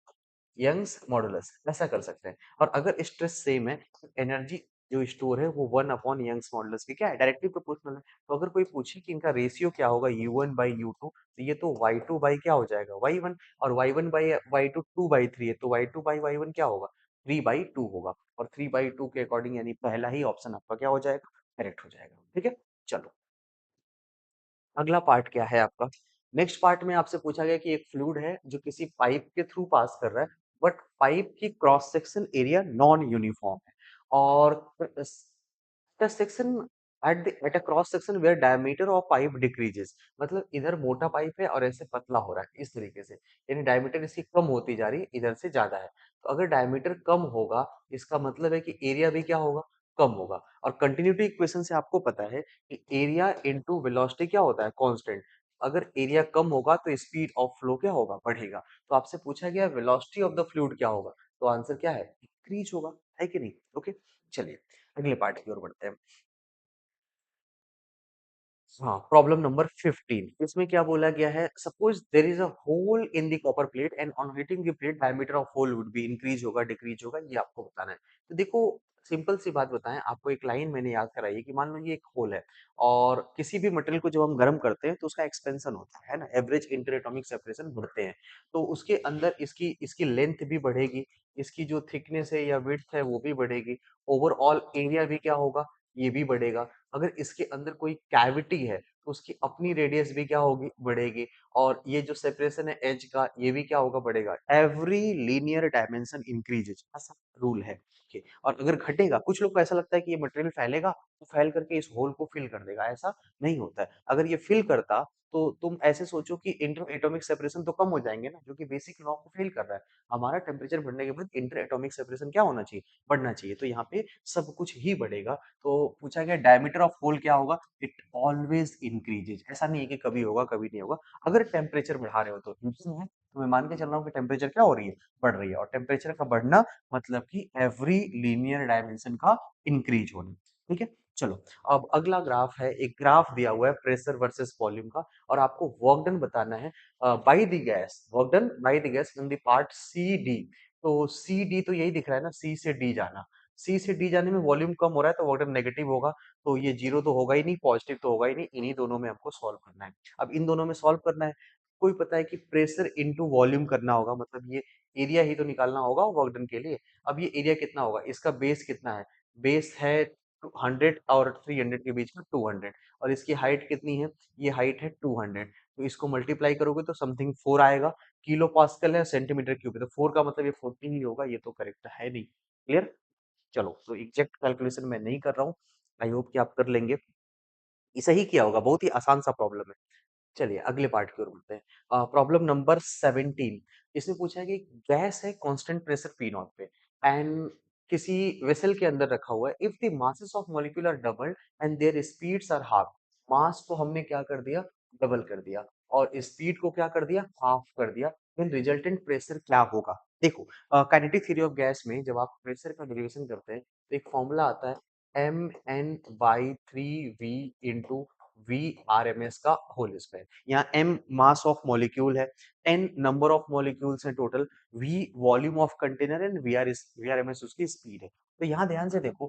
यंग्स मॉडुलस ऐसा कर सकते हैं। और अगर स्ट्रेस सेम है तो एनर्जी जो स्टोर है वो 1 अपॉन यंग्स मॉडुलस के क्या है? डायरेक्टली प्रोपोर्शनल है। तो अगर कोई पूछे कि इनका रेशियो क्या होगा U1 बाई U2, तो ये तो Y2 बाई क्या हो जाएगा? Y1। और Y1 बाई Y2 2/3 है, तो Y2 बाई Y1 क्या होगा? 3/2 होगा। और 3/2 के अकॉर्डिंग यानी पहला ही ऑप्शन आपका क्या हो जाएगा? करेक्ट हो जाएगा। ठीक है, चलो अगला पार्ट क्या है आपका? नेक्स्ट पार्ट में आपसे पूछा गया कि एक फ्लूइड है जो किसी पाइप के थ्रू पास कर रहा है, बट पाइप की cross section area non uniform है, और the section at a cross section where diameter of pipe decreases, मतलब इधर मोटा पाइप है और ऐसे पतला हो रहा है इस तरीके से, यानी डायमीटर इसकी कम होती जा रही है, इधर से ज्यादा है। तो अगर डायमीटर कम होगा, इसका मतलब है कि एरिया भी क्या होगा? कम होगा। और कंटिन्यूटी इक्वेशन से आपको पता है कि एरिया इनटू वेलोसिटी क्या होता है? कांस्टेंट। अगर एरिया कम होगा तो स्पीड ऑफ फ्लो क्या होगा? बढ़ेगा। तो आपसे पूछा गया वेलोसिटी ऑफ द फ्लूइड क्या होगा, तो आंसर क्या है? इंक्रीज होगा, है कि नहीं? ओके, चलिए अगले पार्ट की ओर बढ़ते हैं। हाँ, प्रॉब्लम नंबर 15, इसमें क्या बोला गया है? Suppose there is a hole in the copper plate and on heating the plate diameter of hole would be increase होगा, डिक्रीज होगा, ये आपको बताना है। तो देखो, सिंपल सी बात बताएं आपको, एक लाइन मैंने याद कराई है कि मान लो ये एक होल है, और किसी भी मटेरियल को जब हम गर्म करते हैं तो उसका एक्सपेंशन होता है ना, एवरेज इंटर एटॉमिक सेपरेशन बढ़ते हैं। तो उसके अंदर इसकी इसकी लेंथ भी बढ़ेगी, इसकी जो थिकनेस है या विड्थ है वो भी बढ़ेगी, ओवरऑल एरिया भी क्या होगा? ये भी बढ़ेगा। अगर इसके अंदर कोई कैविटी है तो उसकी अपनी रेडियस भी क्या होगी? बढ़ेगी। और ये जो सेपरेशन है एज का, ये भी क्या होगा? बढ़ेगा। एवरी लीनियर डायमेंशन इंक्रीजेज, ऐसा रूल है। ओके, और अगर घटेगा, कुछ लोग को ऐसा लगता है कि ये मटेरियल फैलेगा तो फैल करके इस होल को फिल कर देगा, ऐसा नहीं होता है। अगर ये फिल करता तो तुम ऐसे सोचो कि इंटर एटॉमिक सेपरेशन तो कम हो जाएंगे ना, जो कि बेसिक लॉ को फेल कर रहा है। हमारा टेम्परेचर बढ़ने के बाद इंटर एटॉमिक सेपरेशन क्या होना चाहिए? बढ़ना चाहिए। तो यहाँ पे सब कुछ ही बढ़ेगा। तो पूछा गया डायमीटर ऑफ होल क्या होगा? इट ऑलवेज इंक्रीजेज, ऐसा नहीं है कि कभी होगा कभी नहीं होगा। अगर टेम्परेचर बढ़ा रहे हो तो हीटिंग है, तो मैं मान के चल रहा हूँ कि टेम्परेचर क्या हो रही है? बढ़ रही है। और टेम्परेचर का बढ़ना मतलब कि एवरी लीनियर डायमेंशन का इंक्रीज होना। ठीक है, चलो अब अगला ग्राफ है, एक ग्राफ दिया हुआ है प्रेशर वर्सेस वॉल्यूम का, और आपको वर्क डन बताना है by the gas, work done by the gas in the part C D. तो सी डी तो यही दिख रहा है ना, सी से डी जाना, सी से डी जाने में वॉल्यूम कम हो रहा है तो वर्क डन नेगेटिव होगा। तो ये जीरो तो होगा ही नहीं, पॉजिटिव तो होगा ही नहीं, इन्हीं दोनों में हमको सॉल्व करना है। अब इन दोनों में सॉल्व करना है, कोई पता है कि प्रेशर इनटू वॉल्यूम करना होगा, मतलब ये एरिया ही तो निकालना होगा वर्क डन के लिए। अब ये एरिया कितना होगा? इसका बेस कितना है? बेस है 100 और 300 के बीच में 200, और इसकी हाइट कितनी है? ये हाइट है 200। तो इसको मल्टीप्लाई करोगे तो समथिंग 4 आएगा। किलो पास्कल है, सेंटीमीटर क्यूब है, तो 4 का मतलब ये 40 ही होगा, ये तो करेक्ट है नहीं। क्लियर? चलो, तो एग्जैक्ट कैलकुलेशन मैं नहीं कर रहा हूँ, आई होप कि आप कर लेंगे। ये सही किया होगा, बहुत ही आसान सा प्रॉब्लम है। चलिए अगले पार्ट की ओर बढ़ते हैं। प्रॉब्लम नंबर 17, इसमें पूछा है कि गैस है कांस्टेंट प्रेशर पी नॉट पे, एंड किसी वेसल के अंदर रखा हुआ है। If the masses of molecule are doubled and their speeds are half, mass को हमने क्या कर दिया? डबल कर दिया, और स्पीड को क्या कर दिया? हाफ कर दिया। देन रिजल्टेंट प्रेशर क्या होगा? देखो, काइनेटिक थ्योरी ऑफ गैस में जब आप प्रेशर का डेरिवेशन करते हैं तो एक फॉर्मूला आता है, mn/3v into V R M S का होल स्क्वायर। यहाँ m मास ऑफ मॉलिक्यूल है, n नंबर ऑफ मॉलिक्यूल्स है total, v volume of container and V R M S उसकी स्पीड है। तो यहाँ ध्यान से देखो,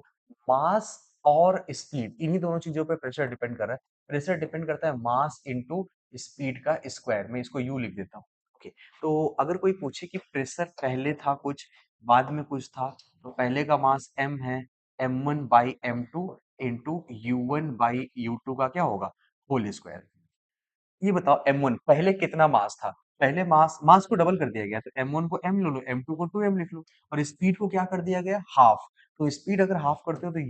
मास और स्पीड, इन्हीं दोनों चीजों पे प्रेशर डिपेंड कर रहा है। प्रेशर डिपेंड करता है मास इंटू स्पीड का स्क्वायर, मैं इसको यू लिख देता हूँ। ओके, तो अगर कोई पूछे कि प्रेशर पहले था कुछ, बाद में कुछ था, तो पहले का मास m है, m1/m2 इंटू U1/U2 का क्या होगा? Whole square. ये बताओ M1 पहले कितना मास था? पहले मास को डबल कर दिया गया, तो m1 को m ले लो, m2 को 2m लिख लो, और स्पीड को क्या कर दिया गया, हाफ। तो स्पीड अगर हाफ करते हो तो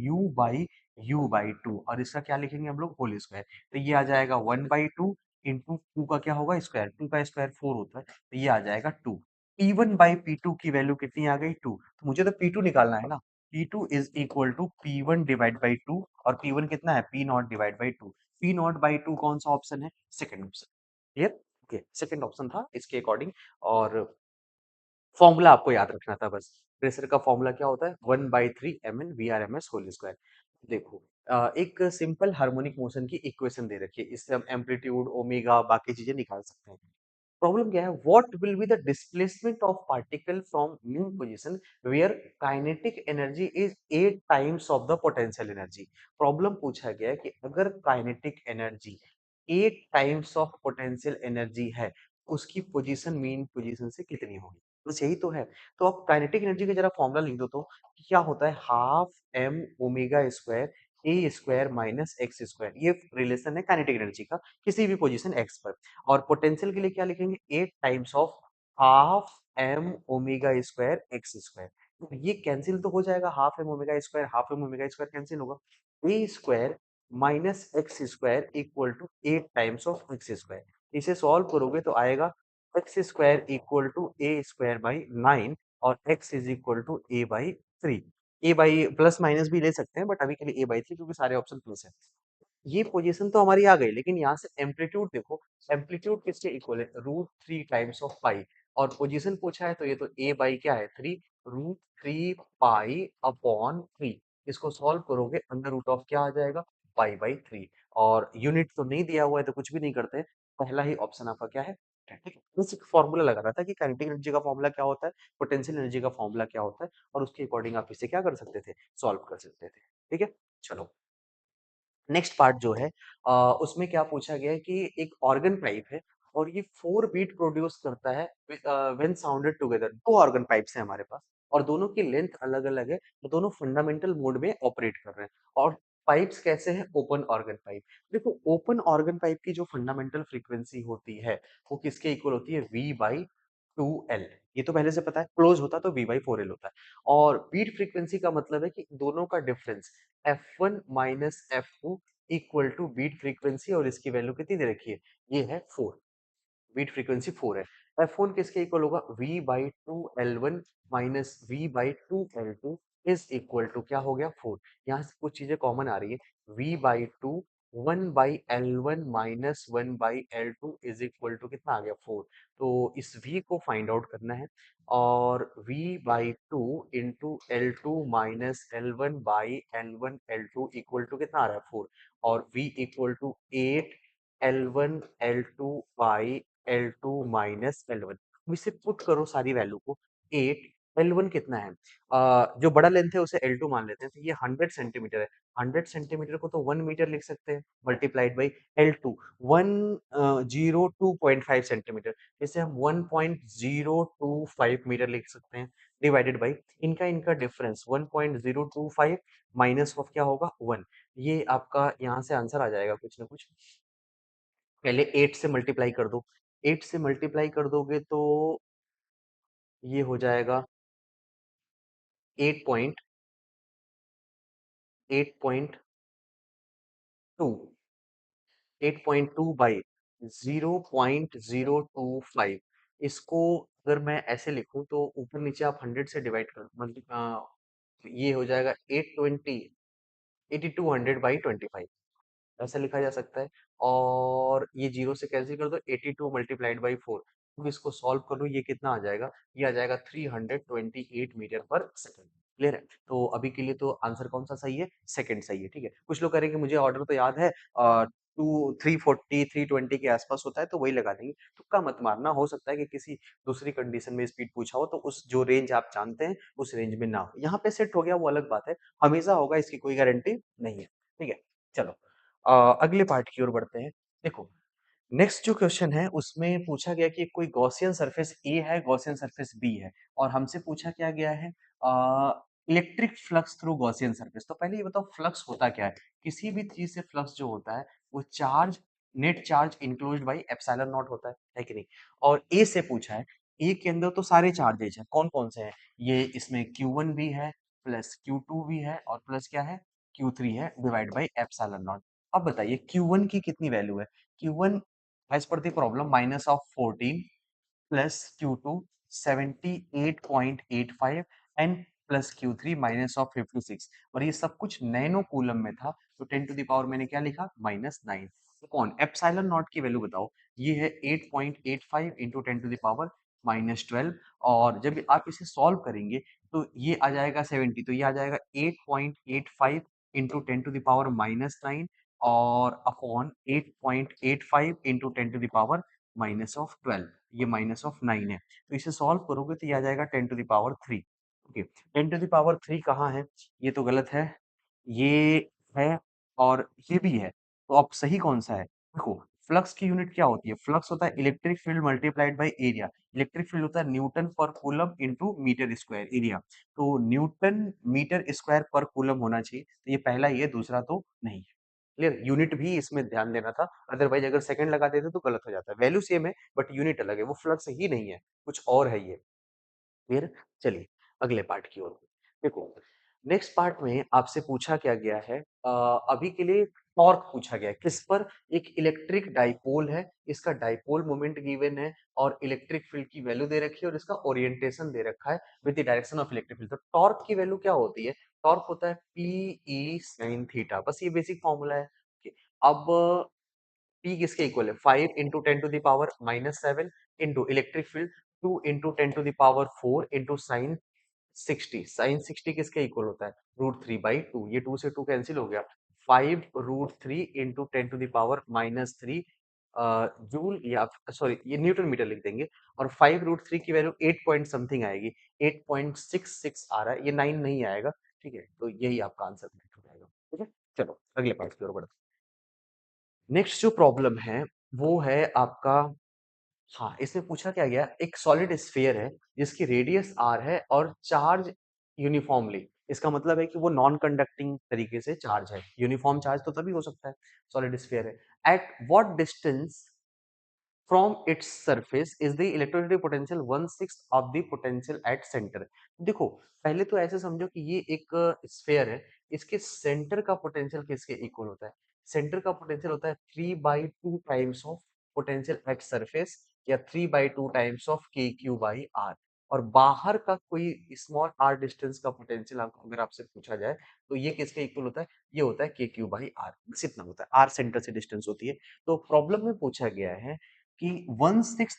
u/2, और इसका क्या लिखेंगे हम लोग, होल स्क्वायर। तो ये आ जाएगा 1/2 इंटू 2 का क्या होगा, स्क्वायर। 2 का स्क्वायर 4 होता है, तो ये आ जाएगा 2। P1/P2 की वैल्यू कितनी आ गई, 2। तो मुझे तो P2 निकालना है ना। P2 is equal to P1 divide by 2, और P1 कितना है, P not divide by 2। P not by 2 कौन सा ऑप्शन है, second option. Clear, okay, second option था इसके अकॉर्डिंग। और फॉर्मूला आपको याद रखना था बस। प्रेशर का फॉर्मूला क्या होता है, 1/3 mn VRMS होल स्क्वायर। देखो, एक सिंपल हार्मोनिक मोशन की इक्वेशन दे रखी है, इससे हम एम्पलीट्यूड, ओमेगा, बाकी चीजें निकाल सकते हैं। प्रॉब्लम क्या है, what will be the displacement of particle from new position where kinetic energy is 8 times of the potential energy. Problem पूछा गया है कि अगर kinetic energy 8 times of potential energy है, उसकी पोजीशन मीन पोजीशन से कितनी होगी। बस यही तो है। तो आप काइनेटिक एनर्जी का जरा फॉर्मूला लिख दो, तो क्या होता है, हाफ m ओमेगा स्क्वायर ए स्क्वायर माइनस एक्स स्क्वायर। ये रिलेशन है काइनेटिक एनर्जी का किसी भी पोजीशन x पर। और पोटेंशियल के लिए क्या लिखेंगे, 8 times of half m omega square x square. तो ये कैंसिल तो हो जाएगा, half m omega square cancel होगा। A square minus x square equal to 8 times of x square. इसे सॉल्व करोगे तो आएगा x square equal to a square by 9, और x is equal to a by 3। A by plus minus भी ले सकते हैं, बट अभी के लिए ए बाई 3, क्योंकि सारे ऑप्शन प्लस है। ये पोजीशन तो हमारी आ गई, लेकिन यहाँ से एम्पलीट्यूड देखो, एम्पलीट्यूड किसके इक्वल है, √3 टाइम्स ऑफ पाई। और पोजीशन पूछा है तो ये तो a बाई क्या है, 3, √3 पाई अपॉन 3। इसको सॉल्व करोगे, अंडर रूट ऑफ क्या आ जाएगा, पाई/3। और यूनिट तो नहीं दिया हुआ है, तो कुछ भी नहीं करते, पहला ही ऑप्शन आपका क्या है, ठीक है। बस एक फॉर्मूला लगा रहा था कि काइनेटिक एनर्जी का फॉर्मूला क्या होता है, पोटेंशियल एनर्जी का फॉर्मूला क्या होता है, और उसके अकॉर्डिंग आप इसे क्या कर सकते थे, सॉल्व कर सकते थे। ठीक है, चलो नेक्स्ट पार्ट जो है, उसमें क्या पूछा गया है कि एक ऑर्गन पाइप है, और ये 4 बीट प्रोड्यूस करता है when sounded together. 2 organ pipes हैं हमारे पास, और दोनों की लेंथ अलग-अलग है, तो दोनों फंडामेंटल मोड में ऑपरेट कर रहे हैं। और पाइप्स कैसे हैं, ओपन ऑर्गन पाइप। देखो, ओपन ऑर्गन पाइप की जो फंडामेंटल फ्रीक्वेंसी होती है, वो किसके इक्वल होती है, V/2L। ये तो पहले से पता है, क्लोज होता तो V/4L होता है। और बीट फ्रीक्वेंसी का मतलब है कि दोनों का difference F1 minus F2 equal to beat frequency, और इसकी वैल्यू कितनी दे रखी है, ये है 4। बीट फ्रीक्वेंसी 4 है। F1 किसके इक्वल होगा, V/2L1 minus V/2L2 is equal to क्या हो गया, 4। यहाँ से कुछ चीजें कॉमन आ रही है, V/2 1/L1 minus 1/L2 is equal to कितना आ गया, 4। तो इस V को फाइंड आउट करना है, और V/2 into L2 minus L1/L1 L2 equal to कितना आ रहा है, 4। और V equal to 8 L1 L2 by L2 minus L1। अब इसे पुट करो सारी वैल्यू को, 8 L1 कितना है, जो बड़ा लेंथ है उसे L2 मान लेते हैं, तो ये 100 सेंटीमीटर है। 100 सेंटीमीटर को तो 1 मीटर लिख सकते हैं, मल्टीप्लाइड बाई L2 102.5 सेंटीमीटर, इसे हम 1.025 मीटर लिख सकते हैं, डिवाइडेड बाई इनका इनका डिफरेंस 1.025 माइनस ऑफ क्या होगा, 1। ये आपका यहाँ से आंसर आ जाएगा कुछ ना कुछ। पहले 8 से मल्टीप्लाई कर दो, 8 से मल्टीप्लाई कर दोगे तो ये हो जाएगा 8 पॉइंट 8.2 8.2 बाई 0.025। इसको अगर मैं ऐसे लिखूं तो ऊपर नीचे आप 100 से डिवाइड कर मतलब ये हो जाएगा 820 8200 बाई 25, ऐसा लिखा जा सकता है। और ये जीरो से कैंसिल कर दो, 82 मल्टीप्लाइड बाई 4। अब इसको सॉल्व कर लो, ये कितना आ जाएगा, ये आ जाएगा 328 मीटर पर सेकंड। क्लियर है, तो अभी के लिए तो आंसर कौन सा सही है, सेकंड सही है। ठीक है, कुछ लोग कह रहे हैं कि मुझे ऑर्डर तो याद है, 340 320 के आसपास होता है, तो वही लगा देंगे। तुक्का मत मारना, हो सकता है कि किसी दूसरी कंडीशन में स्पीड पूछा हो, तो उस जो रेंज आप जानते हैं उस रेंज में ना हो। यहाँ पे सेट हो गया वो अलग बात है, हमेशा होगा इसकी कोई गारंटी नहीं है। ठीक है, चलो अगले पार्ट की ओर बढ़ते हैं। देखो, नेक्स्ट जो क्वेश्चन है उसमें पूछा गया कि कोई गॉसियन सरफेस ए है, गॉसियन सरफेस बी है, और हमसे पूछा क्या गया है, electric flux through Gaussian surface. तो पहले ये बताओ फ्लक्स होता क्या है। किसी भी चीज से फ्लक्स जो होता है वो charge net charge enclosed by epsilon not होता है कि नहीं। और ए से पूछा है, ए के अंदर तो सारे चार्जेज हैं, कौन कौन से हैं, ये इसमें Q1 भी है, प्लस Q2 भी है, और प्लस क्या है, Q3 है, डिवाइड बाई एप्सिलॉन नॉट। अब बताइए Q1 की कितनी वैल्यू है। Q1 as per the problem minus of 14 plus Q2 78.85 and plus Q3 minus of 56, और ये सब कुछ नैनो कूलम में था, तो 10 टू द पावर मैंने क्या लिखा, -9। तो कौन एप्सिलॉन नॉट की वैल्यू बताओ, ये है 8.85 इंटू 10 टू द पावर -12, और जब आप इसे सॉल्व करेंगे तो ये आ जाएगा 70, तो ये आ जाएगा 8.85 इंटू 10 टू द पावर -9 और upon 8.85 into 10 to the power -12, ये -9 है, तो इसे सॉल्व करोगे तो ये आ जाएगा 10 to the power 3। Okay, 10 to the power 3 कहाँ है, ये तो गलत है, ये है और ये भी है, तो अब सही कौन सा है। देखो, फ्लक्स की यूनिट क्या होती है, फ्लक्स होता है electric field multiplied by area, electric field होता है newton per coulomb into metre square area, तो newton metre square per coulomb होना चाहिए, तो ये पहला ही है, दूसरा तो नहीं है। क्लियर, यूनिट भी इसमें ध्यान देना था, अदरवाइज अगर सेकंड लगा देते तो गलत हो जाता है, वैल्यू सेम है बट यूनिट अलग है, वो फ्लक्स ही नहीं है, कुछ और है ये। फिर चलिए अगले पार्ट की ओर। देखो, नेक्स्ट पार्ट में आपसे पूछा क्या गया है, अभी के लिए टॉर्क पूछा गया है, किस पर, एक इलेक्ट्रिक डाइपोल है, इसका डाइपोल मोमेंट गिवन है और इलेक्ट्रिक फील्ड की वैल्यू दे रखी है और इसका ओरिएंटेशन दे रखा है with the direction of electric field. तो टॉर्क की वैल्यू क्या होती है, टॉर्क होता है पी ई साइन थीटा, बस ये बेसिक फॉर्मूला है। Okay, अब P किसके इक्वल है, 5 into 10 to the power -7 into electric field 2 into 10 to the power 4 into sine 60, sine 60 किसके इक्वल होता है, √3/2, ये 2 से 2 कैंसिल हो गया, 5√3 into 10 to the power -3 joule, या सॉरी ये न्यूटन मीटर लिख देंगे, और 5√3 की वैल्यू 8 पॉइंट समथिंग आएगी, 8.66 आ रहा है, ये 9 नहीं आएगा, ठीक है, तो यही आपका आंसर हो जाएगा। ठीक है, चलो अगले पार्ट की ओर बढ़ते हैं। नेक्स्ट जो प्रॉब्लम है वो है आपका, हाँ, इसमें पूछा क्या गया, एक सॉलिड स्फीयर है जिसकी रेडियस r है और चार्ज यूनिफॉर्मली, इसका मतलब है कि वो नॉन कंडक्टिंग तरीके से चार्ज है, यूनिफॉर्म चार्ज तो तभी हो सकता है, सॉलिड स्फीयर है। At what distance from its surface is the electrostatic potential 1/6 of the potential at centre. देखो, पहले तो ऐसे समझो कि ये एक स्फीयर है, इसके सेंटर का पोटेंशियल किसके इक्वल होता है, सेंटर का पोटेंशियल होता है 3/2 times of potential at surface, या 3/2 टाइम्स ऑफ KQ/R, और बाहर का कोई स्मॉल r डिस्टेंस का पोटेंशियल आपको अगर आपसे पूछा जाए तो ये किसके इक्वल होता है, ये होता है KQ/R, बस इतना होता है, r सेंटर से डिस्टेंस होती है। तो प्रॉब्लम में पूछा गया है कि 1/6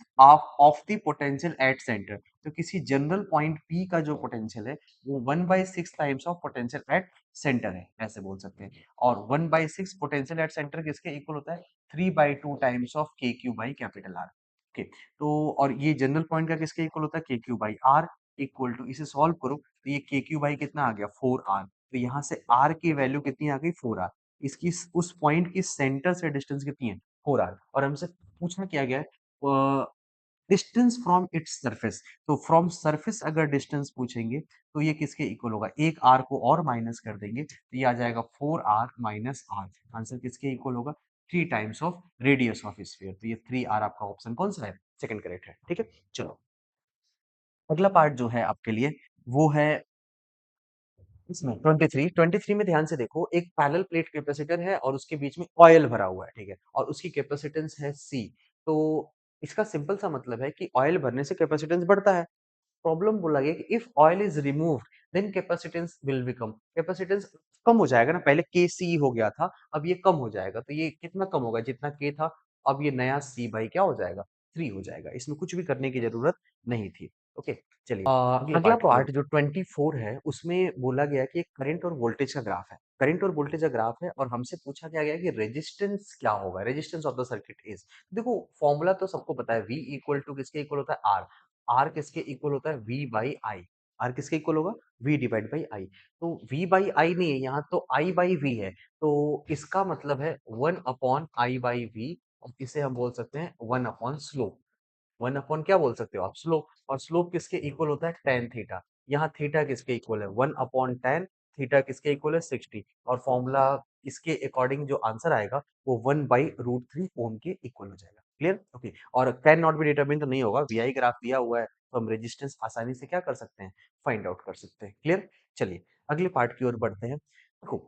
of the potential at centre, तो किसी जनरल पॉइंट P का जो पोटेंशियल है वो 1/6 times of potential at centre है, ऐसे बोल सकते हैं, और 1/6 पोटेंशियल एट सेंटर किसके इक्वल होता है, 3/2 टाइम्स ऑफ KQ/R। ओके, तो और ये जनरल पॉइंट का किसके इक्वल होता है, KQ/R, इक्वल टू, इसे सॉल्व करो तो ये KQ कितना आ गया, 4R, तो यहाँ से R की वैल्यू कितनी आ गई, 4R, इसकी उस पॉइंट की सेंटर से डिस्टेंस कितनी है, 4R, और हमसे पूछना क्या गया है, डिस्टेंस फ्रॉम इट्स सरफेस, तो फ्रॉम सरफेस अगर डिस्टेंस पूछेंगे तो ये किसके इक्वल होगा, एक आर को और माइनस कर देंगे तो ये आ जाएगा 4R माइनस आर, आंसर किसके इक्वल होगा, 3 times of radius of sphere, तो ये 3R आपका ऑप्शन कौन सा है, सेकंड करेक्ट है। ठीक है, चलो अगला पार्ट जो है आपके लिए वो है इसमें 23 में ध्यान से देखो, एक पैरेलल प्लेट कैपेसिटर है और उसके बीच में ऑयल भरा हुआ है, ठीक है, और उसकी कैपेसिटेंस है C। तो इसका सिंपल सा मतलब है कि ऑयल भरने से कैपेसिटेंस बढ़ता है। प्रॉब्लम बोला गया कि if oil is removed then capacitance will become, capacitance कम हो जाएगा ना, पहले के सी हो गया था, अब ये कम हो जाएगा, तो ये कितना कम होगा, जितना के था, अब ये नया सी बाई क्या हो जाएगा, 3 हो जाएगा, इसमें कुछ भी करने की जरूरत नहीं थी। ओके, चलिए अगला पार्ट जो 24 है उसमें बोला गया कि एक करंट और वोल्टेज का ग्राफ है, करंट और वोल्टेज का ग्राफ है, और हमसे पूछा क्या गया कि रेजिस्टेंस क्या होगा, resistance of the circuit is, देखो फॉर्मूला तो सबको पता है, V इक्वल टू किसके इक्वल होता है, R, आर किसके इक्वल होता है, V बाई आई, आर किसके इक्वल होगा, V डिवाइड बाई आई, तो V बाई आई नहीं है यहाँ, तो I बाई V है, तो इसका मतलब है 1/I/V, और इसे हम बोल सकते हैं 1/स्लोप, 1 क्या बोल सकते हो आप, स्लोप, और स्लोप किसके इक्वल होता है, tan थीटा, यहाँ थीटा किसके इक्वल है, 1/tan, थीटा किसके इक्वल है, 60, और फॉर्मूला इसके अकॉर्डिंग जो आंसर आएगा वो 1/√3 ओम के इक्वल हो जाएगा। क्लियर? ओके। और कैन नॉट बी डिटरमिन्ड तो नहीं होगा, वीआई ग्राफ दिया हुआ है तो हम रेजिस्टेंस आसानी से क्या कर सकते हैं, फाइंड आउट कर सकते हैं। क्लियर? चलिए अगले पार्ट की ओर बढ़ते हैं। देखो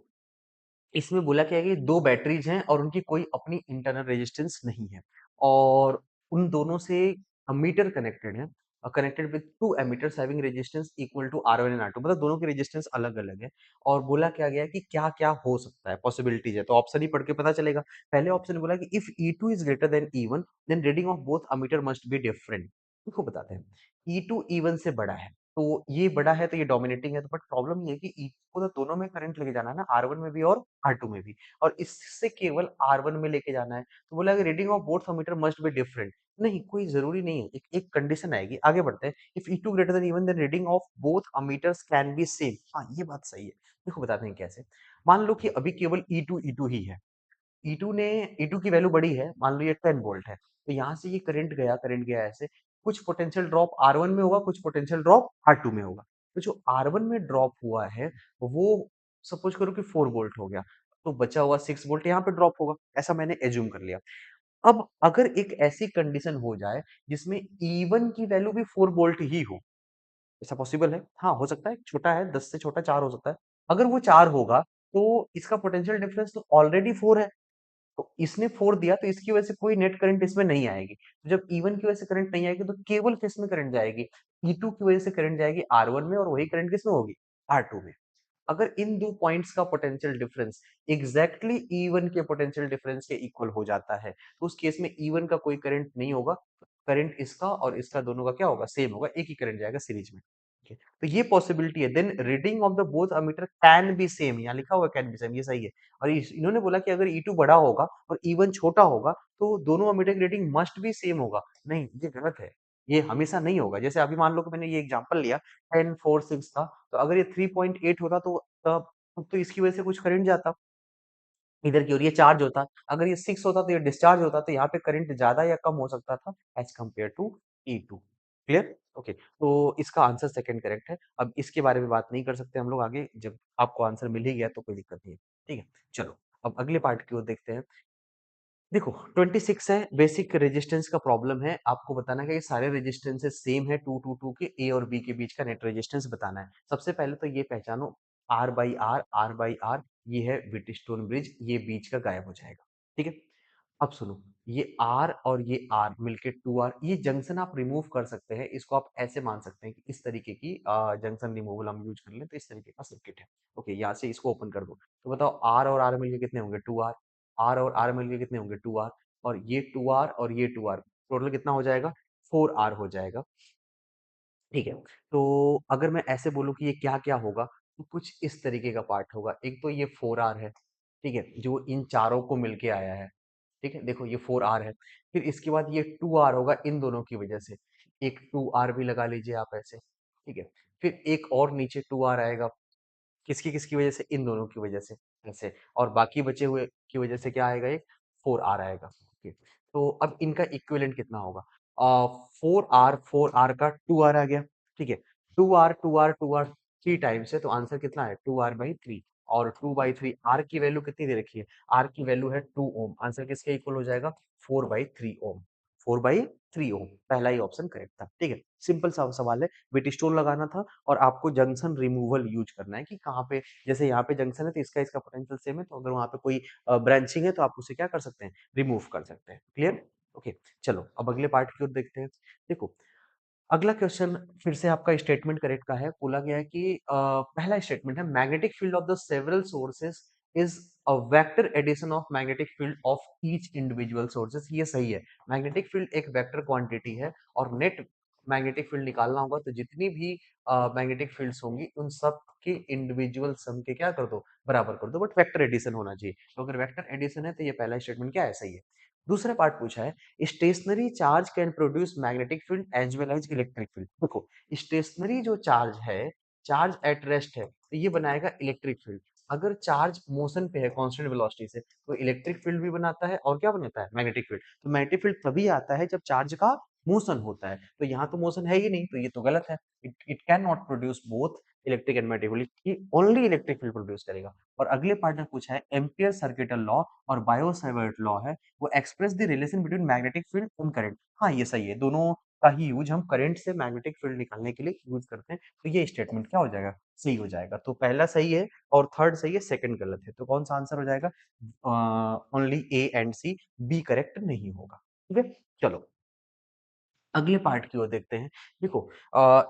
इसमें बोला क्या है कि 2 बैटरीज हैं और उनकी कोई अपनी इंटरनल रेजिस्टेंस नहीं है और उन दोनों से अमीटर कनेक्टेड है, connected with 2 ammeters having resistance equal to R1 and R2, मतलब दोनों की रेजिस्टेंस अलग-अलग है। और बोला क्या गया है कि क्या-क्या हो सकता है, पॉसिबिलिटीज है, तो ऑप्शन ही पढ़ के पता चलेगा। पहले ऑप्शन में बोला कि if E2 is greater than E1 then reading of both ammeter must be different. देखो बताते हैं, E2 E1 से बड़ा है तो ये बड़ा है तो ये डोमिनेटिंग है, तो बट प्रॉब्लम ये है कि E को तो दोनों में करंट लेके जाना है ना, R1 में भी और R2 में भी, और इससे केवल R1 में लेके जाना है, तो बोला कि reading of both ammeter must be different. नहीं, कोई जरूरी नहीं है, एक कंडीशन आएगी, आगे बढ़ते हैं। If E2 greater than E1 then reading of both ammeters can be same. हाँ ये बात सही है। देखो बताते हैं कैसे। मान लो कि अभी केवल E2 ही है, E2 ने E2 की वैल्यू बड़ी है, मान लो ये 10 वोल्ट है, तो यहाँ से ये करंट गया ऐसे, कुछ पोटेंशियल ड्रॉप R1 में होगा, कुछ पोटेंशियल ड्रॉप R2 में होगा। तो जो R1 में ड्रॉप हुआ है, वो सपोज करो कि 4 वोल्ट हो गया, तो बचा हुआ 6 वोल्ट यहाँ पे ड्रॉप होगा, ऐसा मैंने एज्यूम कर लिया। अब अगर एक ऐसी कंडीशन हो जाए जिसमें E1 की वैल्यू भी 4 वोल्ट ही हो, ऐसा पॉसिबल है? हाँ, हो सकता है, छोटा है, 10 से छोटा 4 हो सकता है। अगर वो 4 होगा, तो इसका पोटेंशियल डिफरेंस तो ऑलरेडी 4 है। तो इसने 4 दिया तो इसकी वजह से कोई नेट करंट इसमें नहीं आएगी। तो जब E1 की वजह से करंट नहीं आएगी तो केवल किसमें करंट जाएगी? E2 की वजह से करंट जाएगी R1 में, और वही करंट किसमें होगी? R2 में। अगर इन दो पॉइंट्स का पोटेंशियल डिफरेंस एग्जैक्टली E1 के पोटेंशियल डिफरेंस के इक्वल हो जाता है, तो उस केस में E1 का कोई करंट नहीं होगा, करंट इसका और इसका दोनों का क्या होगा? सेम होगा, एक ही करंट जाएगा सीरीज में। Okay, तो ये पॉसिबिलिटी है। Then reading of the both ammeter can be same, यहाँ लिखा हुआ कैन बी सेम, ये सही है। और इन्होंने बोला कि अगर E2 बड़ा होगा और E1 छोटा होगा तो दोनों अमीटर की रीडिंग मस्ट भी सेम होगा। नहीं, ये गलत है, ये हमेशा नहीं होगा। जैसे अभी मान लो कि मैंने ये एग्जांपल लिया 10 4 6 का, तो अगर ये 3.8 होता तो तब तो इसकी वजह से कुछ करंट जाता इधर की ओर, ये चार्ज होता। अगर ये 6 होता तो ये डिस्चार्ज होता, तो यहाँ पे करंट ज्यादा या कम हो सकता था as compare to E2। Clear? Okay, तो इसका आंसर सेकंड करेक्ट है। अब इसके बारे में बात नहीं कर सकते हम लोग आगे, जब आपको आंसर मिल ही गया तो कोई दिक्कत नहीं है। ठीक है, चलो अब अगले पार्ट की ओर देखते हैं। देखो 26 है, बेसिक रेजिस्टेंस का प्रॉब्लम है, आपको बताना है कि ये सारे रेजिस्टेंसेस सेम है, 2 के ए और बी के बीच का नेट रेजिस्टेंस बताना है। सबसे पहले तो ये पहचानो, R/R ये है व्हीटस्टोन ब्रिज, ये बीच का गायब हो जाएगा। ठीक है, अब सुनो, ये R और ये R मिलके 2R, ये जंक्शन आप रिमूव कर सकते हैं, इसको आप ऐसे मान सकते हैं कि इस तरीके की जंक्शन रिमूवल हम यूज कर लें तो इस तरीके का सर्किट है। ओके, यहाँ से इसको ओपन कर दो, तो बताओ R और R मिलके कितने होंगे? 2R। R और R मिलके कितने होंगे? 2R। और ये 2R और ये 2R, टोटल कितना हो जाएगा? 4R हो जाएगा। ठीक है, तो अगर मैं ऐसे बोलूँ कि ये क्या-क्या होगा, तो कुछ इस तरीके का पार्ट होगा। एक तो ये 4R है, ठीक है, जो इन चारों को मिलके आया है। ठीक है, देखो ये 4R है। फिर इसके बाद ये 2R होगा इन दोनों की वजह से। एक 2R भी लगा लीजिए आप ऐसे, ठीक है। फिर एक और नीचे 2R आएगा, किसकी वजह से? इन दोनों की वजह से, ऐसे। और बाकी बचे हुए की वजह से क्या आएगा? एक 4R आएगा। ओके, तो अब इनका इक्विवेलेंट कितना होगा? 4R का 2R आ गया, ठीक है। 2R 3 टाइम्स है, तो आंसर कितना है? 2R/3। और 2/3 R की वैल्यू कितनी दे रखी है? R की वैल्यू है 2 ओम। आंसर किसके इक्वल हो जाएगा? 4/3 ओम। 4/3 ओम, पहला ही ऑप्शन करेक्ट था। ठीक है, सिंपल सा सवाल है, व्हीटस्टोन लगाना था और आपको जंक्शन रिमूवल यूज करना है कि कहाँ पे, जैसे यहाँ पे जंक्शन है तो इसका पोटेंशियल सेम है, तो अगर वहाँ पे कोई ब्रांचिंग है तो आप उसे क्या कर सकते हैं? रिमूव कर सकते हैं। क्लियर? ओके, चलो अब अगले पार्ट की ओर देखते हैं। देखो अगला क्वेश्चन फिर से आपका स्टेटमेंट करेक्ट का है। बोला गया है कि पहला स्टेटमेंट है, magnetic field of the several sources is a vector addition of magnetic field of each individual sources. ये सही है, मैग्नेटिक फील्ड एक वेक्टर क्वांटिटी है और नेट मैग्नेटिक फील्ड निकालना होगा तो जितनी भी मैग्नेटिक फील्ड्स होंगी उन सब के इंडिविजुअल सम के क्या कर दो? बराबर कर दो, बट वेक्टर एडिशन होना चाहिए। तो अगर वेक्टर एडिशन है तो ये पहला स्टेटमेंट क्या है? सही है। दूसरा पार्ट पूछा है, stationary charge can produce magnetic field as well as electric field. देखो स्टेशनरी जो चार्ज है, चार्ज एट रेस्ट है, तो ये बनाएगा इलेक्ट्रिक फील्ड। अगर चार्ज मोशन पे है कांस्टेंट वेलोसिटी से, तो इलेक्ट्रिक फील्ड भी बनाता है और क्या बनाता है? Magnetic field. तो मैग्नेटिक फील्ड तभी आता है जब चार्ज का मोशन होता है, तो यहाँ तो मोशन है ही नहीं, तो ये तो गलत है। It can not produce both electric and magnetic field, ये ओनली इलेक्ट्रिक फील्ड प्रोड्यूस करेगा। और अगले पार्ट में पूछा है एम्पियर सर्किटल लॉ और बायो सावर्ट लॉ है, वो express the relation between magnetic field and current. हाँ, ये सही है, दोनों का ही यूज हम करंट से मैग्नेटिक फील्ड निकालने के लिए यूज करते हैं, तो ये स्टेटमेंट क्या हो जाएगा, सही हो जाएगा। तो पहला सही है और थर्ड सही है, सेकंड गलत है, तो कौन सा आंसर हो जाएगा, only A and C, B correct नहीं होगा। ठीक है, चलो अगले पार्ट की ओर देखते हैं। देखो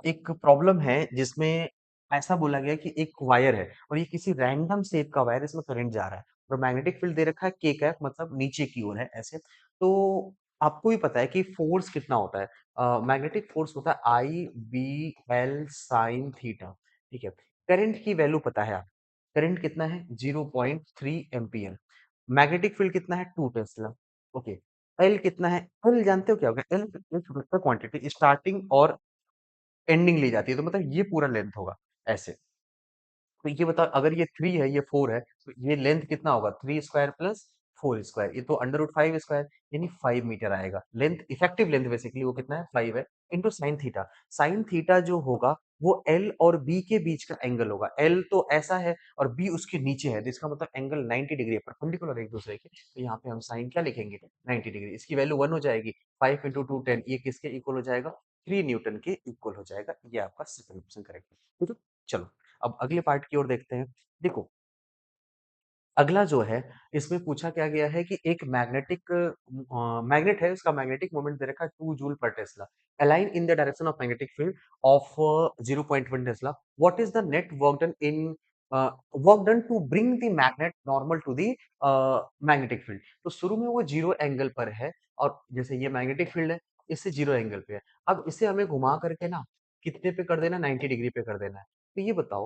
एक प्रॉब्लम है जिसमें ऐसा बोला गया है कि एक वायर है और ये किसी रैंडम शेप का वायर है, इसमें करंट जा रहा है और मैग्नेटिक फील्ड दे रखा है के कैप, मतलब नीचे की ओर है ऐसे। तो आपको भी पता है कि फोर्स कितना होता है, मैग्नेटिक फोर्स होता है आई बी एल साइन थीटा। ठीक है, करंट की वैल्यू पता है आप, करंट कितना है 0.3 एम्पियर, मैग्नेटिक फील्ड कितना है 2 टेस्ला। ओके, एल कितना है, एल जानते हो क्या होगा, एल एक वेक्टर क्वांटिटी स्टार्टिंग और एंडिंग ली जाती है, तो मतलब ये पूरा लेंथ होगा ऐसे। तो ये बताओ अगर ये 3 है ये 4 है, तो ये लेंथ कितना होगा, 3 स्क्वायर प्लस 4 स्क्वायर, ये तो अंडर रूट 5 स्क्वायर, यानी 5 मीटर आएगा। लेंथ इफेक्टिव लेंथ बेसिकली वो कितना है 5 है, into sine theta. Sine theta जो होगा वो एल और बी के बीच का एंगल होगा, एल तो ऐसा है और बी उसके नीचे है, तो इसका मतलब एंगल 90 डिग्री है, परपेंडिकुलर एक दूसरे के, तो यहाँ पे हम साइन क्या लिखेंगे 90 डिग्री, इसकी वैल्यू 1 हो जाएगी, 5 इंटू 2 10, ये किसके इक्वल हो जाएगा, 3 न्यूटन के इक्वल हो जाएगा। ये आपका सेकंड ऑप्शन करेक्ट है। ठीक है, चलो अब अगले पार्ट की ओर देखते हैं। देखो अगला जो है इसमें पूछा क्या गया है कि एक मैग्नेट है, उसका मैग्नेटिक मोमेंट दे रखा है 2 joule per tesla, align in the direction of magnetic field of 0.1 tesla, what is the net work done to bring the magnet normal to the magnetic field. तो शुरू में वो जीरो एंगल पर है और जैसे ये मैग्नेटिक फील्ड है, इससे जीरो एंगल पे है, अब इसे हमें घुमा करके ना कितने पे कर देना, 90 डिग्री पे कर देना है। तो ये बताओ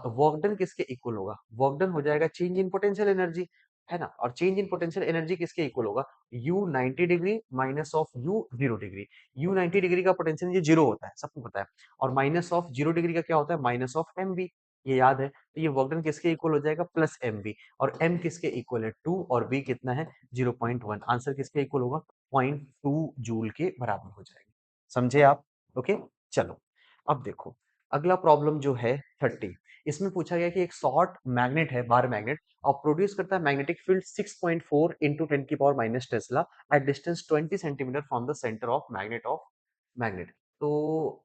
वर्क डन किसके इक्वल होगा, वर्क डन हो जाएगा चेंज इन पोटेंशियल एनर्जी, है ना, और चेंज इन पोटेंशियल एनर्जी किसके इक्वल होगा, u 90 degree minus of u 0 degree. u 90 degree का पोटेंशियल ये जीरो होता है, सबको पता है, और माइनस ऑफ 0 डिग्री का क्या होता है, माइनस ऑफ एम बी, ये याद है। तो ये वर्क डन किसके इक्वल हो जाएगा, प्लस एम बी, और m किसके इक्वल है 2 और b कितना है 0.1, आंसर किसके इक्वल होगा 0.2 जूल के बराबर हो जाएगा। समझे आप, ओके। चलो अब देखो अगला प्रॉब्लम जो है 30, इसमें पूछा गया कि एक शॉर्ट मैग्नेट है, बार मैग्नेट, और प्रोड्यूस करता है मैग्नेटिक फील्ड 6.4 इंटू 10 की power minus Tesla at distance 20 centimetre from the centre of magnet. तो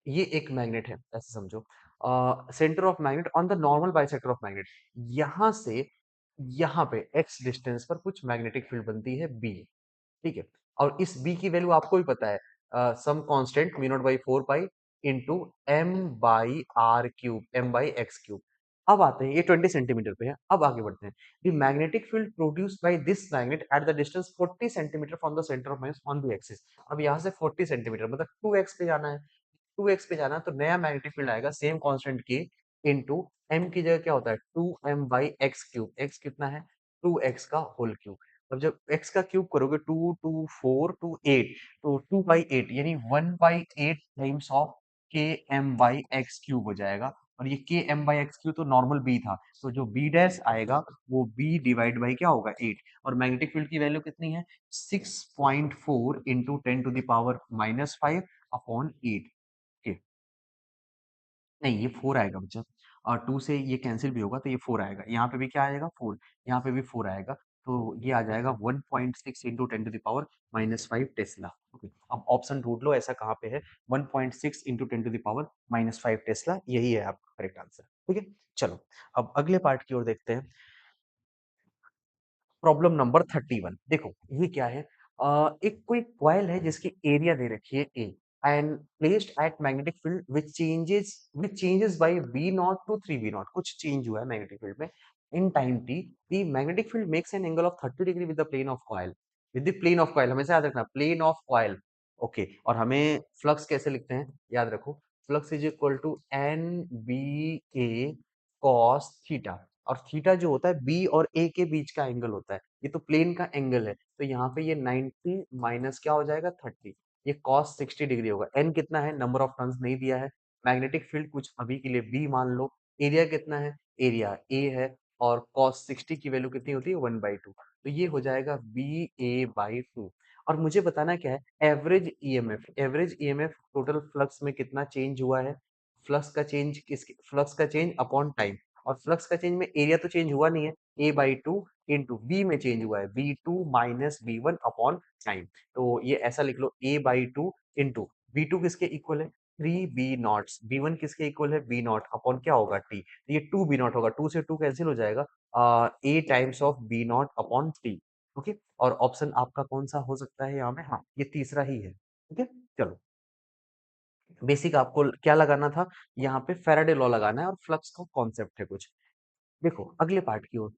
ये एक मैग्नेट है ऐसे समझो, centre of magnet on the normal bisector of magnet, यहां से यहाँ पे x डिस्टेंस पर कुछ मैग्नेटिक फील्ड बनती है b। ठीक है, और इस b की वैल्यू आपको भी पता है, some constant mu naught by 4 pi into m by r cube, m by x cube. अब आते हैं, ये 20 सेंटीमीटर पे है, अब आगे बढ़ते हैं। The magnetic field produced by this magnet at the distance 40 centimetre from the centre of mass on the axis. अब यहाँ से 40 सेंटीमीटर मतलब 2x पे जाना है, 2x पे जाना है, तो नया मैग्नेटिक फील्ड आएगा सेम कांस्टेंट के इंटू एम की जगह क्या होता है 2m by x cube, x कितना है 2x का होल क्यूब। अब जब x का क्यूब करोगे 2 2 4 2 8, तो 2 बाई 8 यानी 1 बाई 8 टाइम्स ऑफ के एम बाई एक्स क्यूब हो जाएगा, और ये के एम बाई एक्स क्यूब तो नॉर्मल b था, तो जो b डैश आएगा वो b डिवाइड बाई क्या होगा 8, और मैग्नेटिक फील्ड की वैल्यू कितनी है 6.4 into 10 to the power minus 5 upon 8। नहीं, ये 4 आएगा बच्चा, और 2 से ये कैंसल भी होगा तो ये 4 आएगा। यहाँ पे भी क्या आएगा 4, यहाँ पे भी 4 आएगा। तो ये आ जाएगा 1.6 into 10 to the power minus 5 tesla. Okay, अब ऑप्शन ढूंढ लो ऐसा कहाँ पे है, 1.6 into 10 to the power minus 5 tesla, यही है आपका करेक्ट आंसर। ठीक है, चलो अब अगले पार्ट की ओर देखते हैं। प्रॉब्लम नंबर 31, देखो ये क्या है, एक कोई कॉइल है जिसकी एरिया दे रखी है A and placed at magnetic field which changes by v naught to 3v naught, कुछ चेंज हुआ है मैग्नेटिक फील्ड में in time t, the magnetic field makes an angle of 30 degree with the plane of coil, with the plane of coil, हमेशा याद रखना plane of coil. Okay, और हमें flux कैसे लिखते हैं याद रखो, flux is equal to N B A cos theta, और थीटा जो होता है बी और ए के बीच का एंगल होता है, ये तो प्लेन का एंगल है, तो यहाँ पे ये 90 माइनस क्या हो जाएगा 30, ये cos 60 डिग्री होगा। एन कितना है, नंबर ऑफ टर्न्स नहीं दिया है, मैग्नेटिक फील्ड कुछ अभी के लिए बी मान लो, एरिया कितना है, एरिया ए है, और cos 60 की वैल्यू कितनी होती है 1/2, तो ये हो जाएगा बी ए बाई 2। और मुझे बताना क्या है, average EMF, average EMF total flux में कितना चेंज हुआ है, फ्लक्स का चेंज अपॉन टाइम, और फ्लक्स का चेंज में एरिया तो चेंज हुआ नहीं है, A by two into B में चेंज हुआ है, B two minus B one upon time. तो ये ऐसा लिख लो, A by two into B two किसके इक्वल है, three B naughts, B one किसके इक्वल है, बी नॉट अपॉन क्या होगा, टी। ये टू बी नॉट होगा, टू से टू कैंसिल हो जाएगा, A times of B naught upon T. Okay, और ऑप्शन आपका कौन सा हो सकता है यहाँ में, हाँ ये तीसरा ही है। ठीक है, चलो, बेसिक आपको क्या लगाना था, यहाँ पे फैराडे लॉ लगाना है और फ्लक्स का कॉन्सेप्ट है कुछ। देखो अगले पार्ट की ओर,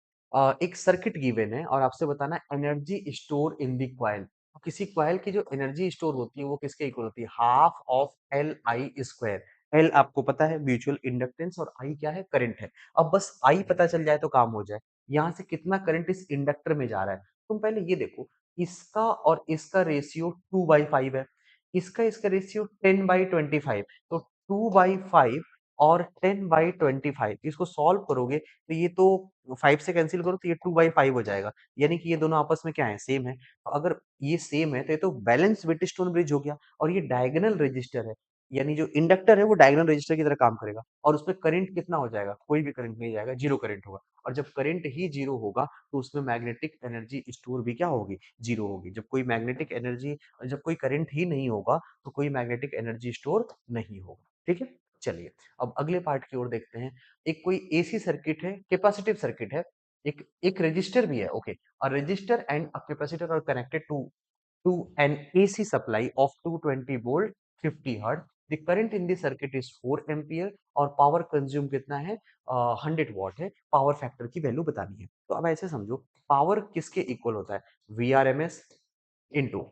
एक सर्किट गिवन है और आपसे बताना है energy store in the coil. किसी क्वाइल की जो एनर्जी स्टोर होती है वो किसके इक्वल होती है, half of L I square. L आपको पता है म्यूचुअल इंडक्टेंस, और आई क्या है, करंट है। अब बस आई पता चल जाए तो काम हो जाए। यहाँ से कितना करंट इस इंडक्टर में जा रहा है, तुम पहले ये देखो, इसका और इसका रेशियो 2/5 है, इसका रेशियो 10/25, तो 2/5 और 10/25, इसको सॉल्व करोगे तो ये तो 5 से कैंसिल करो तो ये 2/5 हो जाएगा, यानी कि ये दोनों आपस में क्या है, सेम है। तो अगर ये सेम है तो ये तो बैलेंस व्हीटस्टोन ब्रिज हो गया, और ये डायगोनल रजिस्टर है, यानी जो इंडक्टर है वो डायगोनल रजिस्टर की तरह काम करेगा, और उसमें करंट कितना हो जाएगा, कोई भी करंट नहीं जाएगा, जीरो करंट होगा। और जब करंट ही जीरो होगा तो उसमें मैग्नेटिक एनर्जी स्टोर भी क्या होगी, जीरो होगी। जब कोई करंट ही नहीं होगा तो कोई मैग्नेटिक एनर्जी स्टोर नहीं होगा। ठीक है, चलिए अब अगले पार्ट की ओर देखते हैं। एक कोई एसी सर्किट है, कैपेसिटिव सर्किट है, एक एक रेजिस्टर भी है, okay. A resistor and a capacitor are connected to an AC supply of 220 volt 50 hertz. The current in the circuit is 4 ampere और पावर कंज्यूम कितना है, 100 वॉट है। पावर फैक्टर की वैल्यू बतानी है। तो अब ऐसे समझो, पावर किसके इक्वल होता है, V R M S into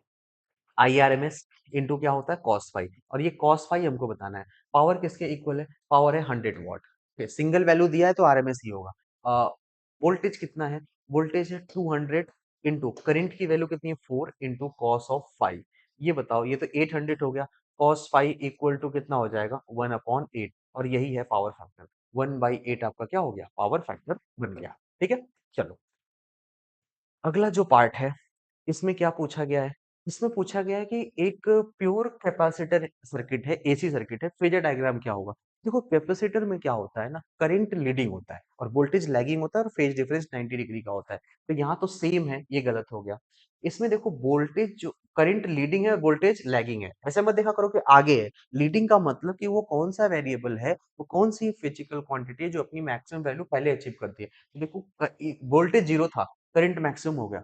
IRMS into क्या होता है, कॉस फाई, और ये कॉस फाई हमको बताना है। पावर किसके इक्वल है, पावर है 100 वॉट, सिंगल वैल्यू दिया है तो आरएमएस ही होगा। वोल्टेज कितना है, वोल्टेज है 200 इंटू करंट की वैल्यू कितनी है, 4 इंटू कॉस ऑफ फाइव। ये बताओ, ये तो 800 हो गया, कॉस फाइव इक्वल टू कितना हो जाएगा, 1/8, और यही है पावर फैक्टर। 1/8 आपका क्या हो गया, पावर फैक्टर बन गया। ठीक है, चलो अगला जो पार्ट है, इसमें क्या पूछा गया है? इसमें पूछा गया है कि एक प्योर कैपेसिटर सर्किट है, एसी सर्किट है, फेजर डायग्राम क्या होगा? देखो कैपेसिटर में क्या होता है ना, करंट लीडिंग होता है और वोल्टेज लैगिंग होता है और फेज डिफरेंस 90 डिग्री का होता है। तो यहाँ तो सेम है, ये गलत हो गया। इसमें देखो वोल्टेज जो करंट लीडिंग है, वोल्टेज लैगिंग है। ऐसे मत देखा करो कि आगे है। लीडिंग का मतलब कि वो कौन सा वेरिएबल है, वो कौन सी फिजिकल क्वांटिटी है जो अपनी मैक्सिमम वैल्यू पहले अचीव करती है। तो देखो वोल्टेज जीरो था, करंट मैक्सिमम हो गया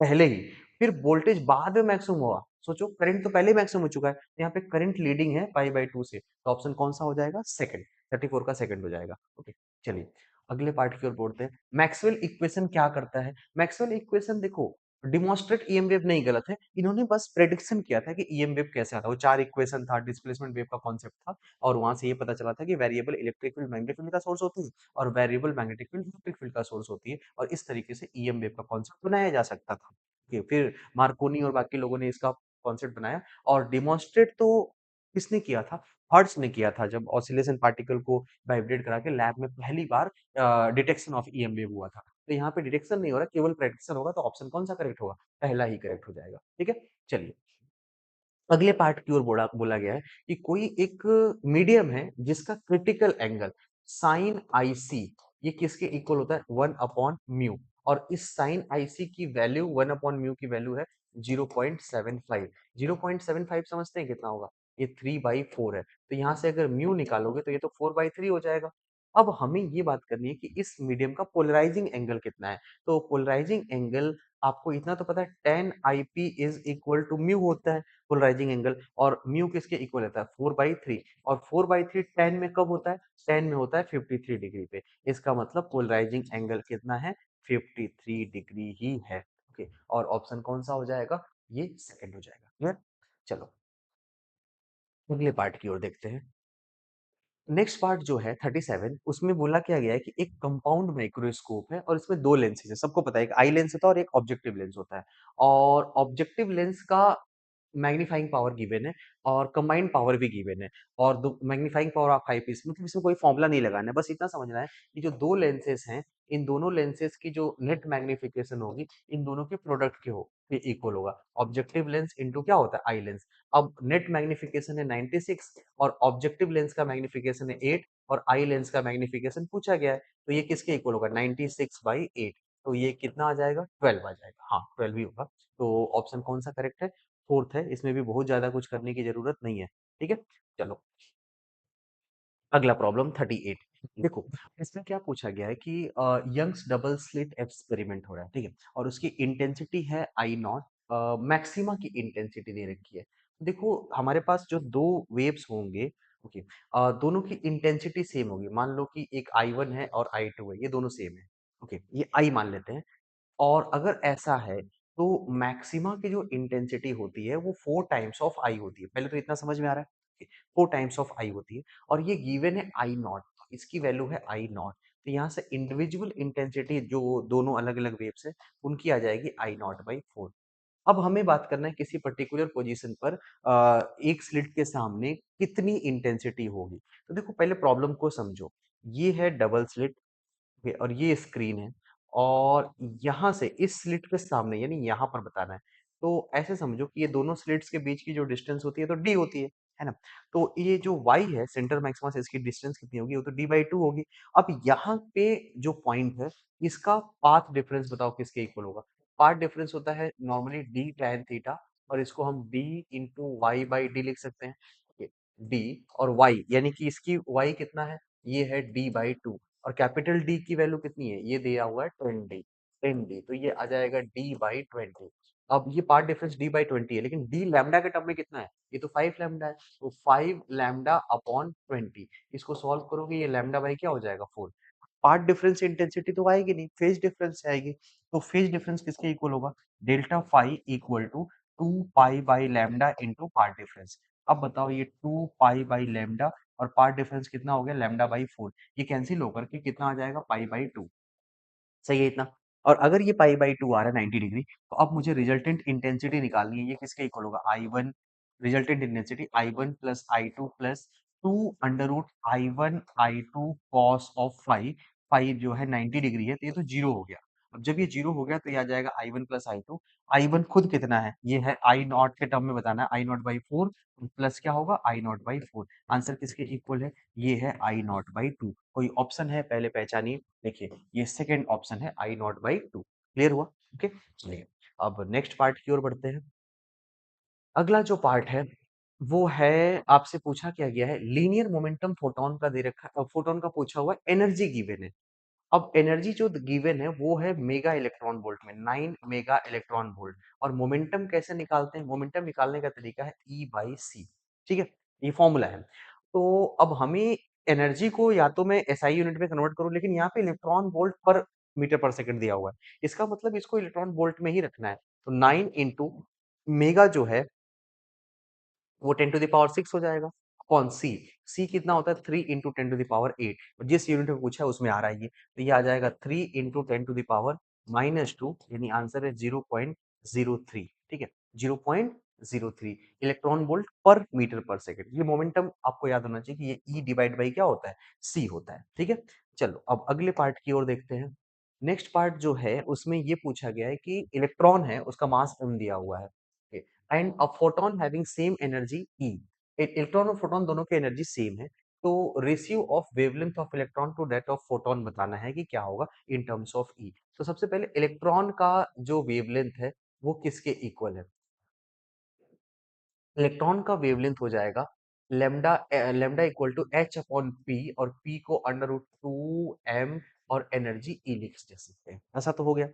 पहले ही, फिर वोल्टेज बाद में मैक्सिमम हुआ। सोचो करंट तो पहले ही मैक्सिमम हो चुका है, तो यहाँ पे करंट लीडिंग है पाई/2 से, तो ऑप्शन कौन सा हो जाएगा, सेकंड, 34 का सेकंड हो जाएगा। ओके, चलिए अगले पार्ट की ओर बढ़ते हैं। मैक्सवेल इक्वेशन क्या करता है, मैक्सवेल इक्वेशन देखो, डिमॉन्स्ट्रेट ईएम वेव नहीं गलत है, इन्होंने बस प्रेडिक्शन किया था कि ईएम वेव कैसे आता है। वो चार इक्वेशन था, डिस्प्लेसमेंट वेव का कॉन्सेप्ट था, और वहां से ये पता चला था कि variable electric field magnetic field का सोर्स होती है, और variable magnetic field electric field का सोर्स होती है, और इस तरीके से ईएम वेव का कॉन्सेप्ट बनाया जा सकता था। फिर मार्कोनी और बाकी लोगों ने इसका कॉन्सेप्ट बनाया, और डिमॉन्स्ट्रेट तो किसने किया था, हर्ट्ज ने किया था, जब ऑसिलेशन पार्टिकल को वाइब्रेट करा के लैब में पहली बार डिटेक्शन ऑफ ईएम वेव हुआ था। तो यहाँ पे डिटेक्शन नहीं हो रहा, केवल प्रेडिक्शन होगा, तो ऑप्शन कौन सा करेक्ट होगा, पहला ही करेक्ट हो जाएगा। ठीक है, चलिए अगले पार्ट की ओर बोला बोला गया है कि कोई एक मीडियम है जिसका क्रिटिकल एंगल साइन आई सी, ये किसके इक्वल होता है, 1/म्यू, और इस साइन आई सी की वैल्यू 1/म्यू की वैल्यू है 0.75। 0.75 समझते हैं कितना होगा, ये 3/4 है, तो यहाँ से अगर म्यू निकालोगे तो ये तो 4/3 हो जाएगा। अब हमें ये बात करनी है कि इस मीडियम का पोलराइजिंग एंगल कितना है। तो पोलराइजिंग एंगल आपको इतना तो पता है, tan IP is equal to mu होता है पोलराइजिंग एंगल, और म्यू किसके इक्वल होता है, 4/3, और 4/3 tan में कब होता है, tan में होता है 53 डिग्री पे। इसका मतलब पोलराइजिंग एंगल कितना है, 53 डिग्री ही है। ओके, और ऑप्शन कौन सा हो जाएगा, ये सेकंड हो जाएगा। क्लियर, चलो अगले पार्ट की ओर देखते हैं। नेक्स्ट पार्ट जो है 37, उसमें बोला क्या गया है कि एक कंपाउंड माइक्रोस्कोप है और इसमें दो लेंसेज है, सबको पता है, एक आई लेंस होता है और एक ऑब्जेक्टिव लेंस होता है। और ऑब्जेक्टिव लेंस का मैग्नीफाइंग पावर गिवन है और कंबाइंड पावर भी गिवन है, और दो magnifying power of eyepiece, मतलब इसमें कोई फॉर्मूला नहीं लगाना है, बस इतना समझना है कि जो दो लेंसेज हैं इन दोनों लेंसेज की जो नेट मैग्निफिकेशन होगी इन दोनों के प्रोडक्ट के इक्वल होगा। ऑब्जेक्टिव लेंस इंटू क्या होता है आई लेंस। अब नेट मैग्निफिकेशन है 96 और ऑब्जेक्टिव लेंस का मैग्निफिकेशन है 8 और आई लेंस का मैग्निफिकेशन पूछा गया है, तो ये किसके इक्वल होगा 96/8। तो ये कितना आ जाएगा 12 आ जाएगा। हाँ 12 ही होगा। तो ऑप्शन कौन सा करेक्ट है, फोर्थ है। इसमें भी बहुत ज्यादा कुछ करने की जरूरत नहीं है। ठीक है, चलो अगला प्रॉब्लम 38। देखो इसमें क्या पूछा गया है कि यंग्स डबल स्लिट एक्सपेरिमेंट हो रहा है, ठीक है, और उसकी इंटेंसिटी है आई नॉट, मैक्सिमा की इंटेंसिटी दे रखी है। देखो हमारे पास जो दो वेव्स होंगे, ओके, दोनों की इंटेंसिटी सेम होगी। मान लो कि एक आई वन है और आई टू है, ये दोनों सेम है, ओके, ये आई मान लेते हैं। और अगर ऐसा है तो मैक्सिमा की जो इंटेंसिटी होती है वो 4 टाइम्स ऑफ आई होती है। पहले तो इतना समझ में आ रहा है, 4 टाइम्स ऑफ आई होती है और ये गिवन है आई नॉट, इसकी वैल्यू है आई नॉट। तो यहाँ से इंडिविजुअल इंटेंसिटी जो दोनों अलग अलग वेव्स है उनकी आ जाएगी आई नॉट बाई 4। अब हमें बात करना है किसी पर्टिकुलर पोजीशन पर एक स्लिट के सामने कितनी इंटेंसिटी होगी। तो देखो पहले प्रॉब्लम को समझो, ये है डबल स्लिट, ओके, और ये स्क्रीन है और यहाँ से इस स्लिट के सामने यानी यहाँ पर बताना है। तो ऐसे समझो कि ये दोनों स्लिट्स के बीच की जो डिस्टेंस होती है तो डी होती है ना। तो ये जो y है सेंटर मैक्सिमा से इसकी डिस्टेंस कितनी होगी, वो तो d/2 होगी। अब यहाँ पे जो पॉइंट है इसका पाथ डिफरेंस बताओ किसके इक्वल होगा। पाथ डिफरेंस होता है नॉर्मली d tan थीटा और इसको हम d into y by d लिख सकते हैं। d और y यानी कि इसकी y कितना है, ये है d/2 और कैपिटल डी की वैल्यू कितनी है, ये दिया हुआ है 20, 10d, तो ये आ जाएगा d/20। अब ये पार्ट डिफरेंस d/20 है लेकिन d लैम्डा के टर्म में कितना है, ये तो 5 लैम्डा है, तो 5 लैम्डा अपॉन 20। इसको सॉल्व करोगे ये लैम्डा बाई क्या हो जाएगा 4। पार्ट डिफरेंस इंटेंसिटी तो आएगी नहीं, फेज डिफरेंस से आएगी। तो फेज डिफरेंस किसके इक्वल होगा, delta phi equal to 2 pi by lambda into path difference. अब बताओ ये 2 पाई बाई लैम्डा और पार्ट डिफरेंस कितना हो गया लैम्डा/4, ये कैंसिल होकर के कितना आ जाएगा पाई/2। सही है इतना। और अगर ये पाई/2 आ रहा है 90 डिग्री, तो अब मुझे रिजल्टेंट इंटेंसिटी निकालनी है, ये किसके इक्वल होगा I one, resultant intensity I one plus I two plus 2 under root I one I two cos of phi. Phi जो है 90 डिग्री है तो ये तो जीरो हो गया। अब जब ये जीरो हो गया तो ये आ जाएगा I one plus I two. I one खुद कितना है, ये है आई नॉट के टर्म में बताना है, आई नॉट/4 प्लस क्या होगा आई नॉट/4। आंसर किसके इक्वल है, ये है आई नॉट/2। कोई ऑप्शन है पहले पहचानिए। देखिए ये सेकंड ऑप्शन है आई नॉट/2। क्लियर हुआ, ओके। चलिए अब नेक्स्ट पार्ट की ओर बढ़ते हैं। अगला जो पार्ट है वो है, आपसे पूछा क्या गया है, लीनियर मोमेंटम फोटोन का दे रखा है, फोटोन का पूछा हुआ है, एनर्जी गिवन है। अब एनर्जी जो गिवन है वो है मेगा इलेक्ट्रॉन वोल्ट में, 9 मेगा इलेक्ट्रॉन वोल्ट। और मोमेंटम कैसे निकालते हैं, मोमेंटम निकालने का तरीका है E/c। ठीक है, ये फॉर्मूला है। तो अब हमें एनर्जी को या तो मैं एसआई यूनिट में कन्वर्ट करूं, लेकिन यहाँ पे इलेक्ट्रॉन वोल्ट पर मीटर पर सेकंड दिया हुआ है, इसका मतलब इसको इलेक्ट्रॉन वोल्ट में ही रखना है। तो 9 इंटू मेगा जो है वो 10⁶ हो जाएगा अपॉन सी। सी कितना होता है 3 इंटू 10⁸ जिस यूनिट में पूछा है उसमें आ रहा है ये, तो ये आ जाएगा 3 इंटू 10⁻⁻2 यानी आंसर है 0.03। ठीक है, 0.03 इलेक्ट्रॉन वोल्ट पर मीटर पर सेकंड। ये मोमेंटम आपको याद होना चाहिए कि ये ई डिवाइड बाई क्या होता है, सी होता है। ठीक है, चलो अब अगले पार्ट की ओर देखते हैं। नेक्स्ट पार्ट जो है उसमें ये पूछा गया है कि इलेक्ट्रॉन है उसका मास m दिया हुआ है and a photon having same energy E। Electron और फोटोन दोनों की एनर्जी सेम है, तो ratio of wavelength of electron to that of photon बताना है कि क्या होगा इन टर्म्स ऑफ E। तो सबसे पहले इलेक्ट्रॉन का जो वेवलेंथ है वो किसके इक्वल है, इलेक्ट्रॉन का वेवलेंथ हो जाएगा lambda, lambda equal to h upon p, और पी को अंडर रूट 2 m और एनर्जी ई लिख दे सकते हैं। ऐसा तो हो गया।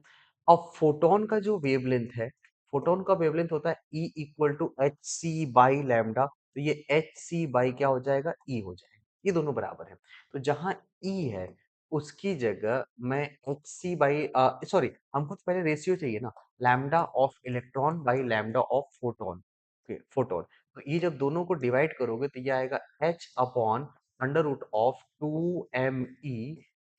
अब फोटोन का जो वेवलेंथ है, फोटोन का वेवलेंथ होता है E equal to h c by lambda, तो ये एच सी बाई क्या हो जाएगा ई हो जाएगा, ये दोनों बराबर है। तो जहां ई है उसकी जगह मैं एच सी बाई, सॉरी हमको तो पहले रेशियो चाहिए ना, lambda of electron by lambda of photon, photon. तो ये जब दोनों को डिवाइड करोगे तो ये आएगा h upon under root of 2 m e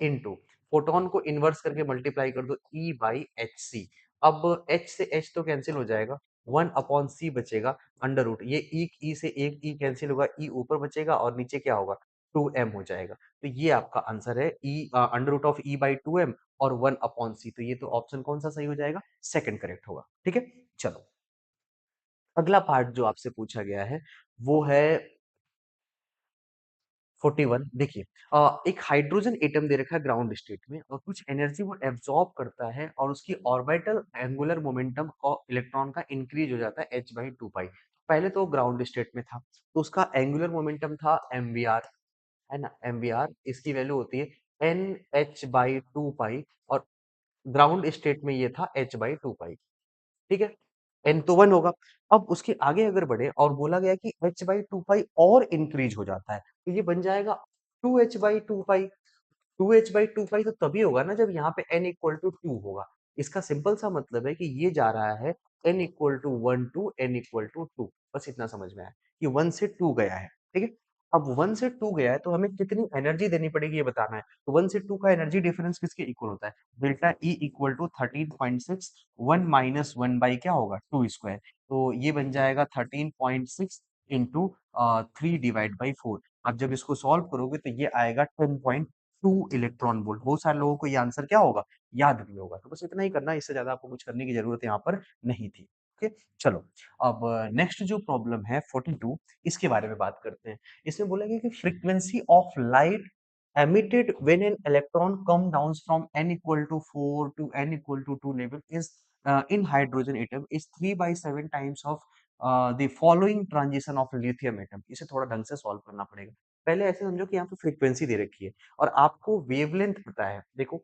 into photon को इन्वर्स करके मल्टीप्लाई कर दो E/hc। अब h से h तो कैंसिल हो जाएगा, 1/c बचेगा अंडर रूट, ये एक e से एक e कैंसिल होगा, e ऊपर बचेगा और नीचे क्या होगा 2m हो जाएगा। तो ये आपका आंसर है under root of E by 2m और 1 अपॉन सी। तो ये तो ऑप्शन कौन सा सही हो जाएगा? सेकंड करेक्ट होगा। ठीक है, चलो अगला पार्ट जो आपसे पूछा गया है वो है 41। देखिए एक हाइड्रोजन एटम दे रखा है ग्राउंड स्टेट में और कुछ एनर्जी वो एब्जॉर्ब करता है और उसकी ऑर्बिटल एंगुलर मोमेंटम और इलेक्ट्रॉन का इंक्रीज हो जाता है h बाई 2 पाई। पहले तो ग्राउंड स्टेट में था तो उसका एंगुलर मोमेंटम था mvr, है ना, mvr इसकी वैल्यू होती है एन एच बाई 2 पाई और ग्राउंड स्टेट में ये था h बाई 2 पाई। ठीक है, एन तो 1 होगा। अब उसके आगे अगर बढ़े और बोला गया कि h बाई 2 पाई और इंक्रीज हो जाता है तो ये बन जाएगा 2h बाई 2 पाई। 2h/2 पाई तो तभी होगा ना जब यहाँ पे n इक्वल टू 2 होगा। इसका सिंपल सा मतलब है कि ये जा रहा है n equal to 1 to n equal to 2। बस इतना समझ में आया कि 1 से 2 गया है। ठीक है, अब 1 से 2 गया है तो हमें कितनी एनर्जी देनी पड़ेगी ये बताना है। तो 1 से 2 का एनर्जी डिफरेंस किसके इक्वल होता है? Delta E equal to 13.6 1 minus 1 by क्या होगा 2 स्क्वायर। तो ये बन जाएगा 13.6 इंटू 3 डिवाइड बाई 4। अब जब इसको सॉल्व करोगे तो ये आएगा 10.2 इलेक्ट्रॉन वोल्ट। बहुत सारे लोगों को ये आंसर क्या होगा? याद भी होगा। तो बस इतना ही करना है, इससे ज्यादा आपको कुछ करने की जरूरत यहाँ पर नहीं थी। ओके, चलो अब नेक्स्ट जो प्रॉब्लम है 42, इसके बारे में बात करते हैं। इसमें बोला गया कि frequency of light emitted when an electron come down from n equal to 4 to n equal to 2 level is in hydrogen atom is 3 by 7 times of the following transition of lithium atom। इसे थोड़ा ढंग से solve करना पड़ेगा। पहले ऐसे समझो कि यहाँ पे फ्रीक्वेंसी दे रखी है और आपको वेवलेंथ पता है। देखो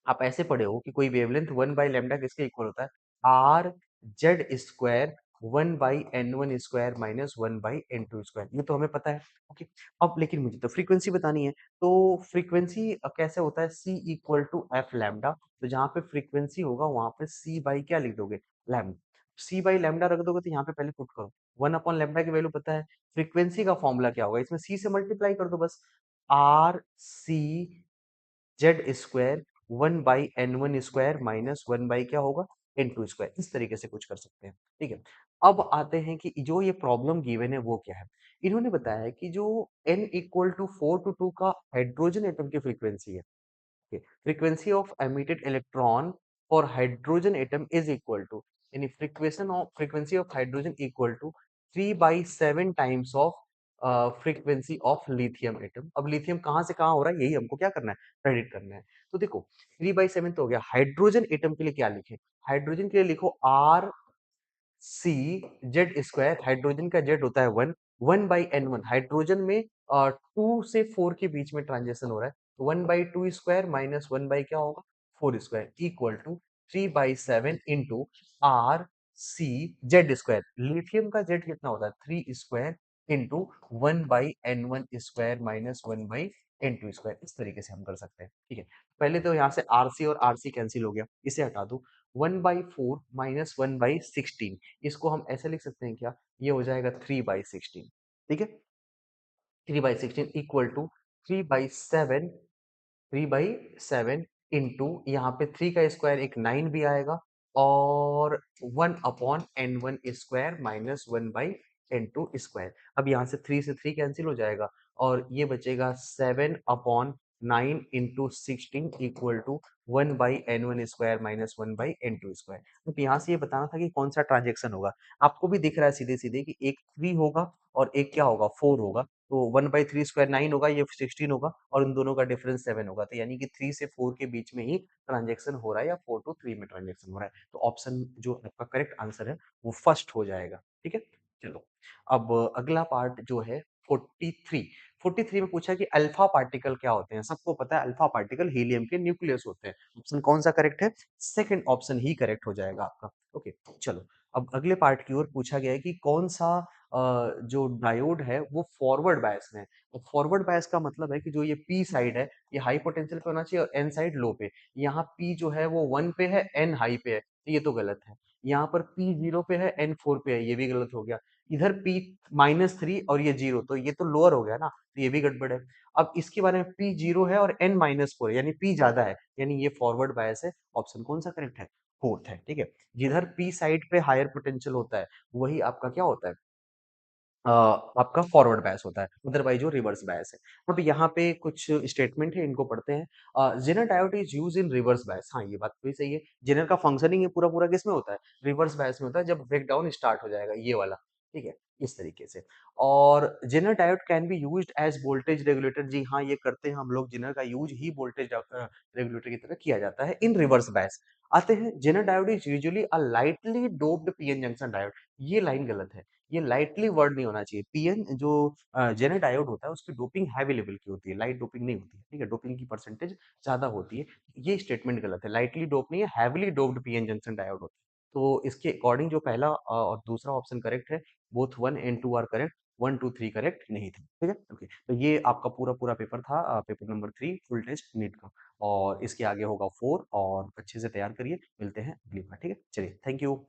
आप ऐसे पढ़े हो कि कोई वेवलेंथ 1 बाई लैम्डा किसके इक्वल होता है? R Z square 1 by n one square minus 1 by n two square. ये तो हमें पता है। ओके, अब लेकिन मुझे तो फ्रीक्वेंसी बतानी है। तो फ्रीक्वेंसी कैसे होता है? सी इक्वल टू एफ लैम्डा। तो जहाँ पे फ्रीक्वेंसी होगा वहां पे सी बाई क्या लिख दोगे? लैम्डा। सी बाई लैम्डा रख दोगे तो यहाँ पे पहले पुट करो 1 अपॉन लैम्डा की वैल्यू पता है। फ्रीक्वेंसी का फॉर्मूला क्या होगा? इसमें सी से मल्टीप्लाई कर दो बस। R C Z square 1 by n one square minus 1 by क्या होगा? N two square. इस तरीके से कुछ कर सकते हैं। ठीक है, अब आते हैं कि जो ये प्रॉब्लम गिवन है वो क्या है। इन्होंने बताया है कि जो n इक्वल टू 4 टू 2 का हाइड्रोजन एटम की फ्रीक्वेंसी है, frequency of emitted electron for hydrogen atom is equal to यानी frequency of hydrogen equal to 3 by 7 times of frequency of lithium atom। अब lithium कहाँ से कहाँ हो रहा है यही हमको क्या करना है? प्रेडिक्ट करना है। तो देखो 3/7 तो हो गया। हाइड्रोजन एटम के लिए क्या लिखे? हाइड्रोजन के लिए लिखो R C Z square. Hydrogen का जेड होता है 1। 1 बाई एन वन हाइड्रोजन में 2 से 4 के बीच में ट्रांजेक्शन हो रहा है। तो 1 बाई 2 स्क्वायर माइनस 1 बाई क्या होगा? 4 square equal to 3/7 into R C Z square. Lithium का जेड कितना होता है? 3 square into 1 by n one square minus 1 by n two square. इस तरीके से हम कर सकते हैं। ठीक है, पहले तो यहाँ से आर सी और आर सी कैंसिल हो गया, इसे हटा दो। 1/4 माइनस 1/16, इसको हम ऐसे लिख सकते हैं क्या? ये हो जाएगा 3/16। ठीक है, 3/16 इक्वल टू 3/7। 3/7 इंटू यहाँ पे 3 का स्क्वायर एक 9 भी आएगा और 1 upon n one square minus 1 by n two square. अब यहाँ से 3 से 3 कैंसिल हो जाएगा और ये बचेगा 7 upon 9 into 16 equal to 1 by n one square minus 1 by n two square. तो यहाँ से ये बताना था कि कौन सा ट्रांजेक्शन होगा। आपको भी दिख रहा है सीधे सीधे कि एक 3 होगा और एक क्या होगा? 4 होगा। तो 1/3 स्क्वायर 9 होगा, ये 16 होगा और इन दोनों का डिफरेंस 7 होगा। तो यानी कि 3 से 4 के बीच में ही ट्रांजेक्शन हो रहा है या 4 टू 3 में ट्रांजेक्शन हो रहा है। तो ऑप्शन जो आपका करेक्ट आंसर है वो फर्स्ट हो जाएगा। ठीक है, चलो अब अगला पार्ट जो है 43। 43 में पूछा कि अल्फा पार्टिकल क्या होते हैं? सबको पता है अल्फा पार्टिकल हीलियम के न्यूक्लियस होते हैं। ऑप्शन कौन सा करेक्ट है? सेकंड ऑप्शन ही करेक्ट हो जाएगा आपका। ओके, चलो अब अगले पार्ट की ओर पूछा गया है कि कौन सा जो डायोड है वो फॉरवर्ड बायस में है। और फॉरवर्ड बायस का मतलब है कि जो ये पी साइड है ये हाई पोटेंशियल पे होना चाहिए और एन साइड लो पे। यहाँ पी जो है वो 1 पे है, एन हाई पे है, तो ये तो गलत है। यहाँ पर पी 0 पे है, एन 4 पे है, ये भी गलत हो गया। इधर पी -3 और ये 0, तो ये तो लोअर हो गया ना, तो ये भी गड़बड़ है। अब इसके बारे में पी 0 है और एन -4 है यानी पी ज्यादा है, यानी ये फॉरवर्ड बायस है। ऑप्शन कौन सा करेक्ट है? फोर्थ है। ठीक है, जिधर पी साइड पे हायर पोटेंशियल होता है वही आपका क्या होता है? आपका फॉरवर्ड बायस होता है, अदरवाइज़ वो रिवर्स बायस है। अब यहाँ पे कुछ स्टेटमेंट है, इनको पढ़ते हैं। Zener diode is used in reverse bias. हाँ, ये बात भी सही है। जेनर का फंक्शनिंग ये पूरा-पूरा किसमें होता है? रिवर्स बायस में होता है, जब ब्रेकडाउन स्टार्ट हो जाएगा, ये वाला, ठीक है? इस तरीके से। और Zener diode can be used as voltage regulator. जी हाँ, ये करते हैं हम लोग, जेनर का यूज़ ही वोल्टेज रेगुलेटर की तरह किया जाता है इन रिवर्स बायस। आते हैं, zener diode is usually a lightly doped PN junction diode. ये लाइन गलत है। ये लाइटली वर्ड नहीं होना चाहिए। पीएन जो जेनर डायोड होता है, उसकी डोपिंग हेवी लेवल की होती है, लाइट डोपिंग नहीं होती है, ठीक है? डोपिंग की परसेंटेज ज़्यादा होती है। ये स्टेटमेंट गलत है, लाइटली डोप नहीं है, heavily doped PN junction diode होता है। तो इसके अकॉर्डिंग जो पहला और दूसरा ऑप्शन करेक्ट है, both 1 and 2 are correct, 1, 2, 3 correct नहीं थे, ठीक है? ओके, तो ये आपका पूरा-पूरा पेपर था, paper number 3 full test NEET का। और इसके आगे होगा 4, और अच्छे से तैयार करिए, मिलते हैं अगली बार, ठीक है? चलिए, थैंक यू।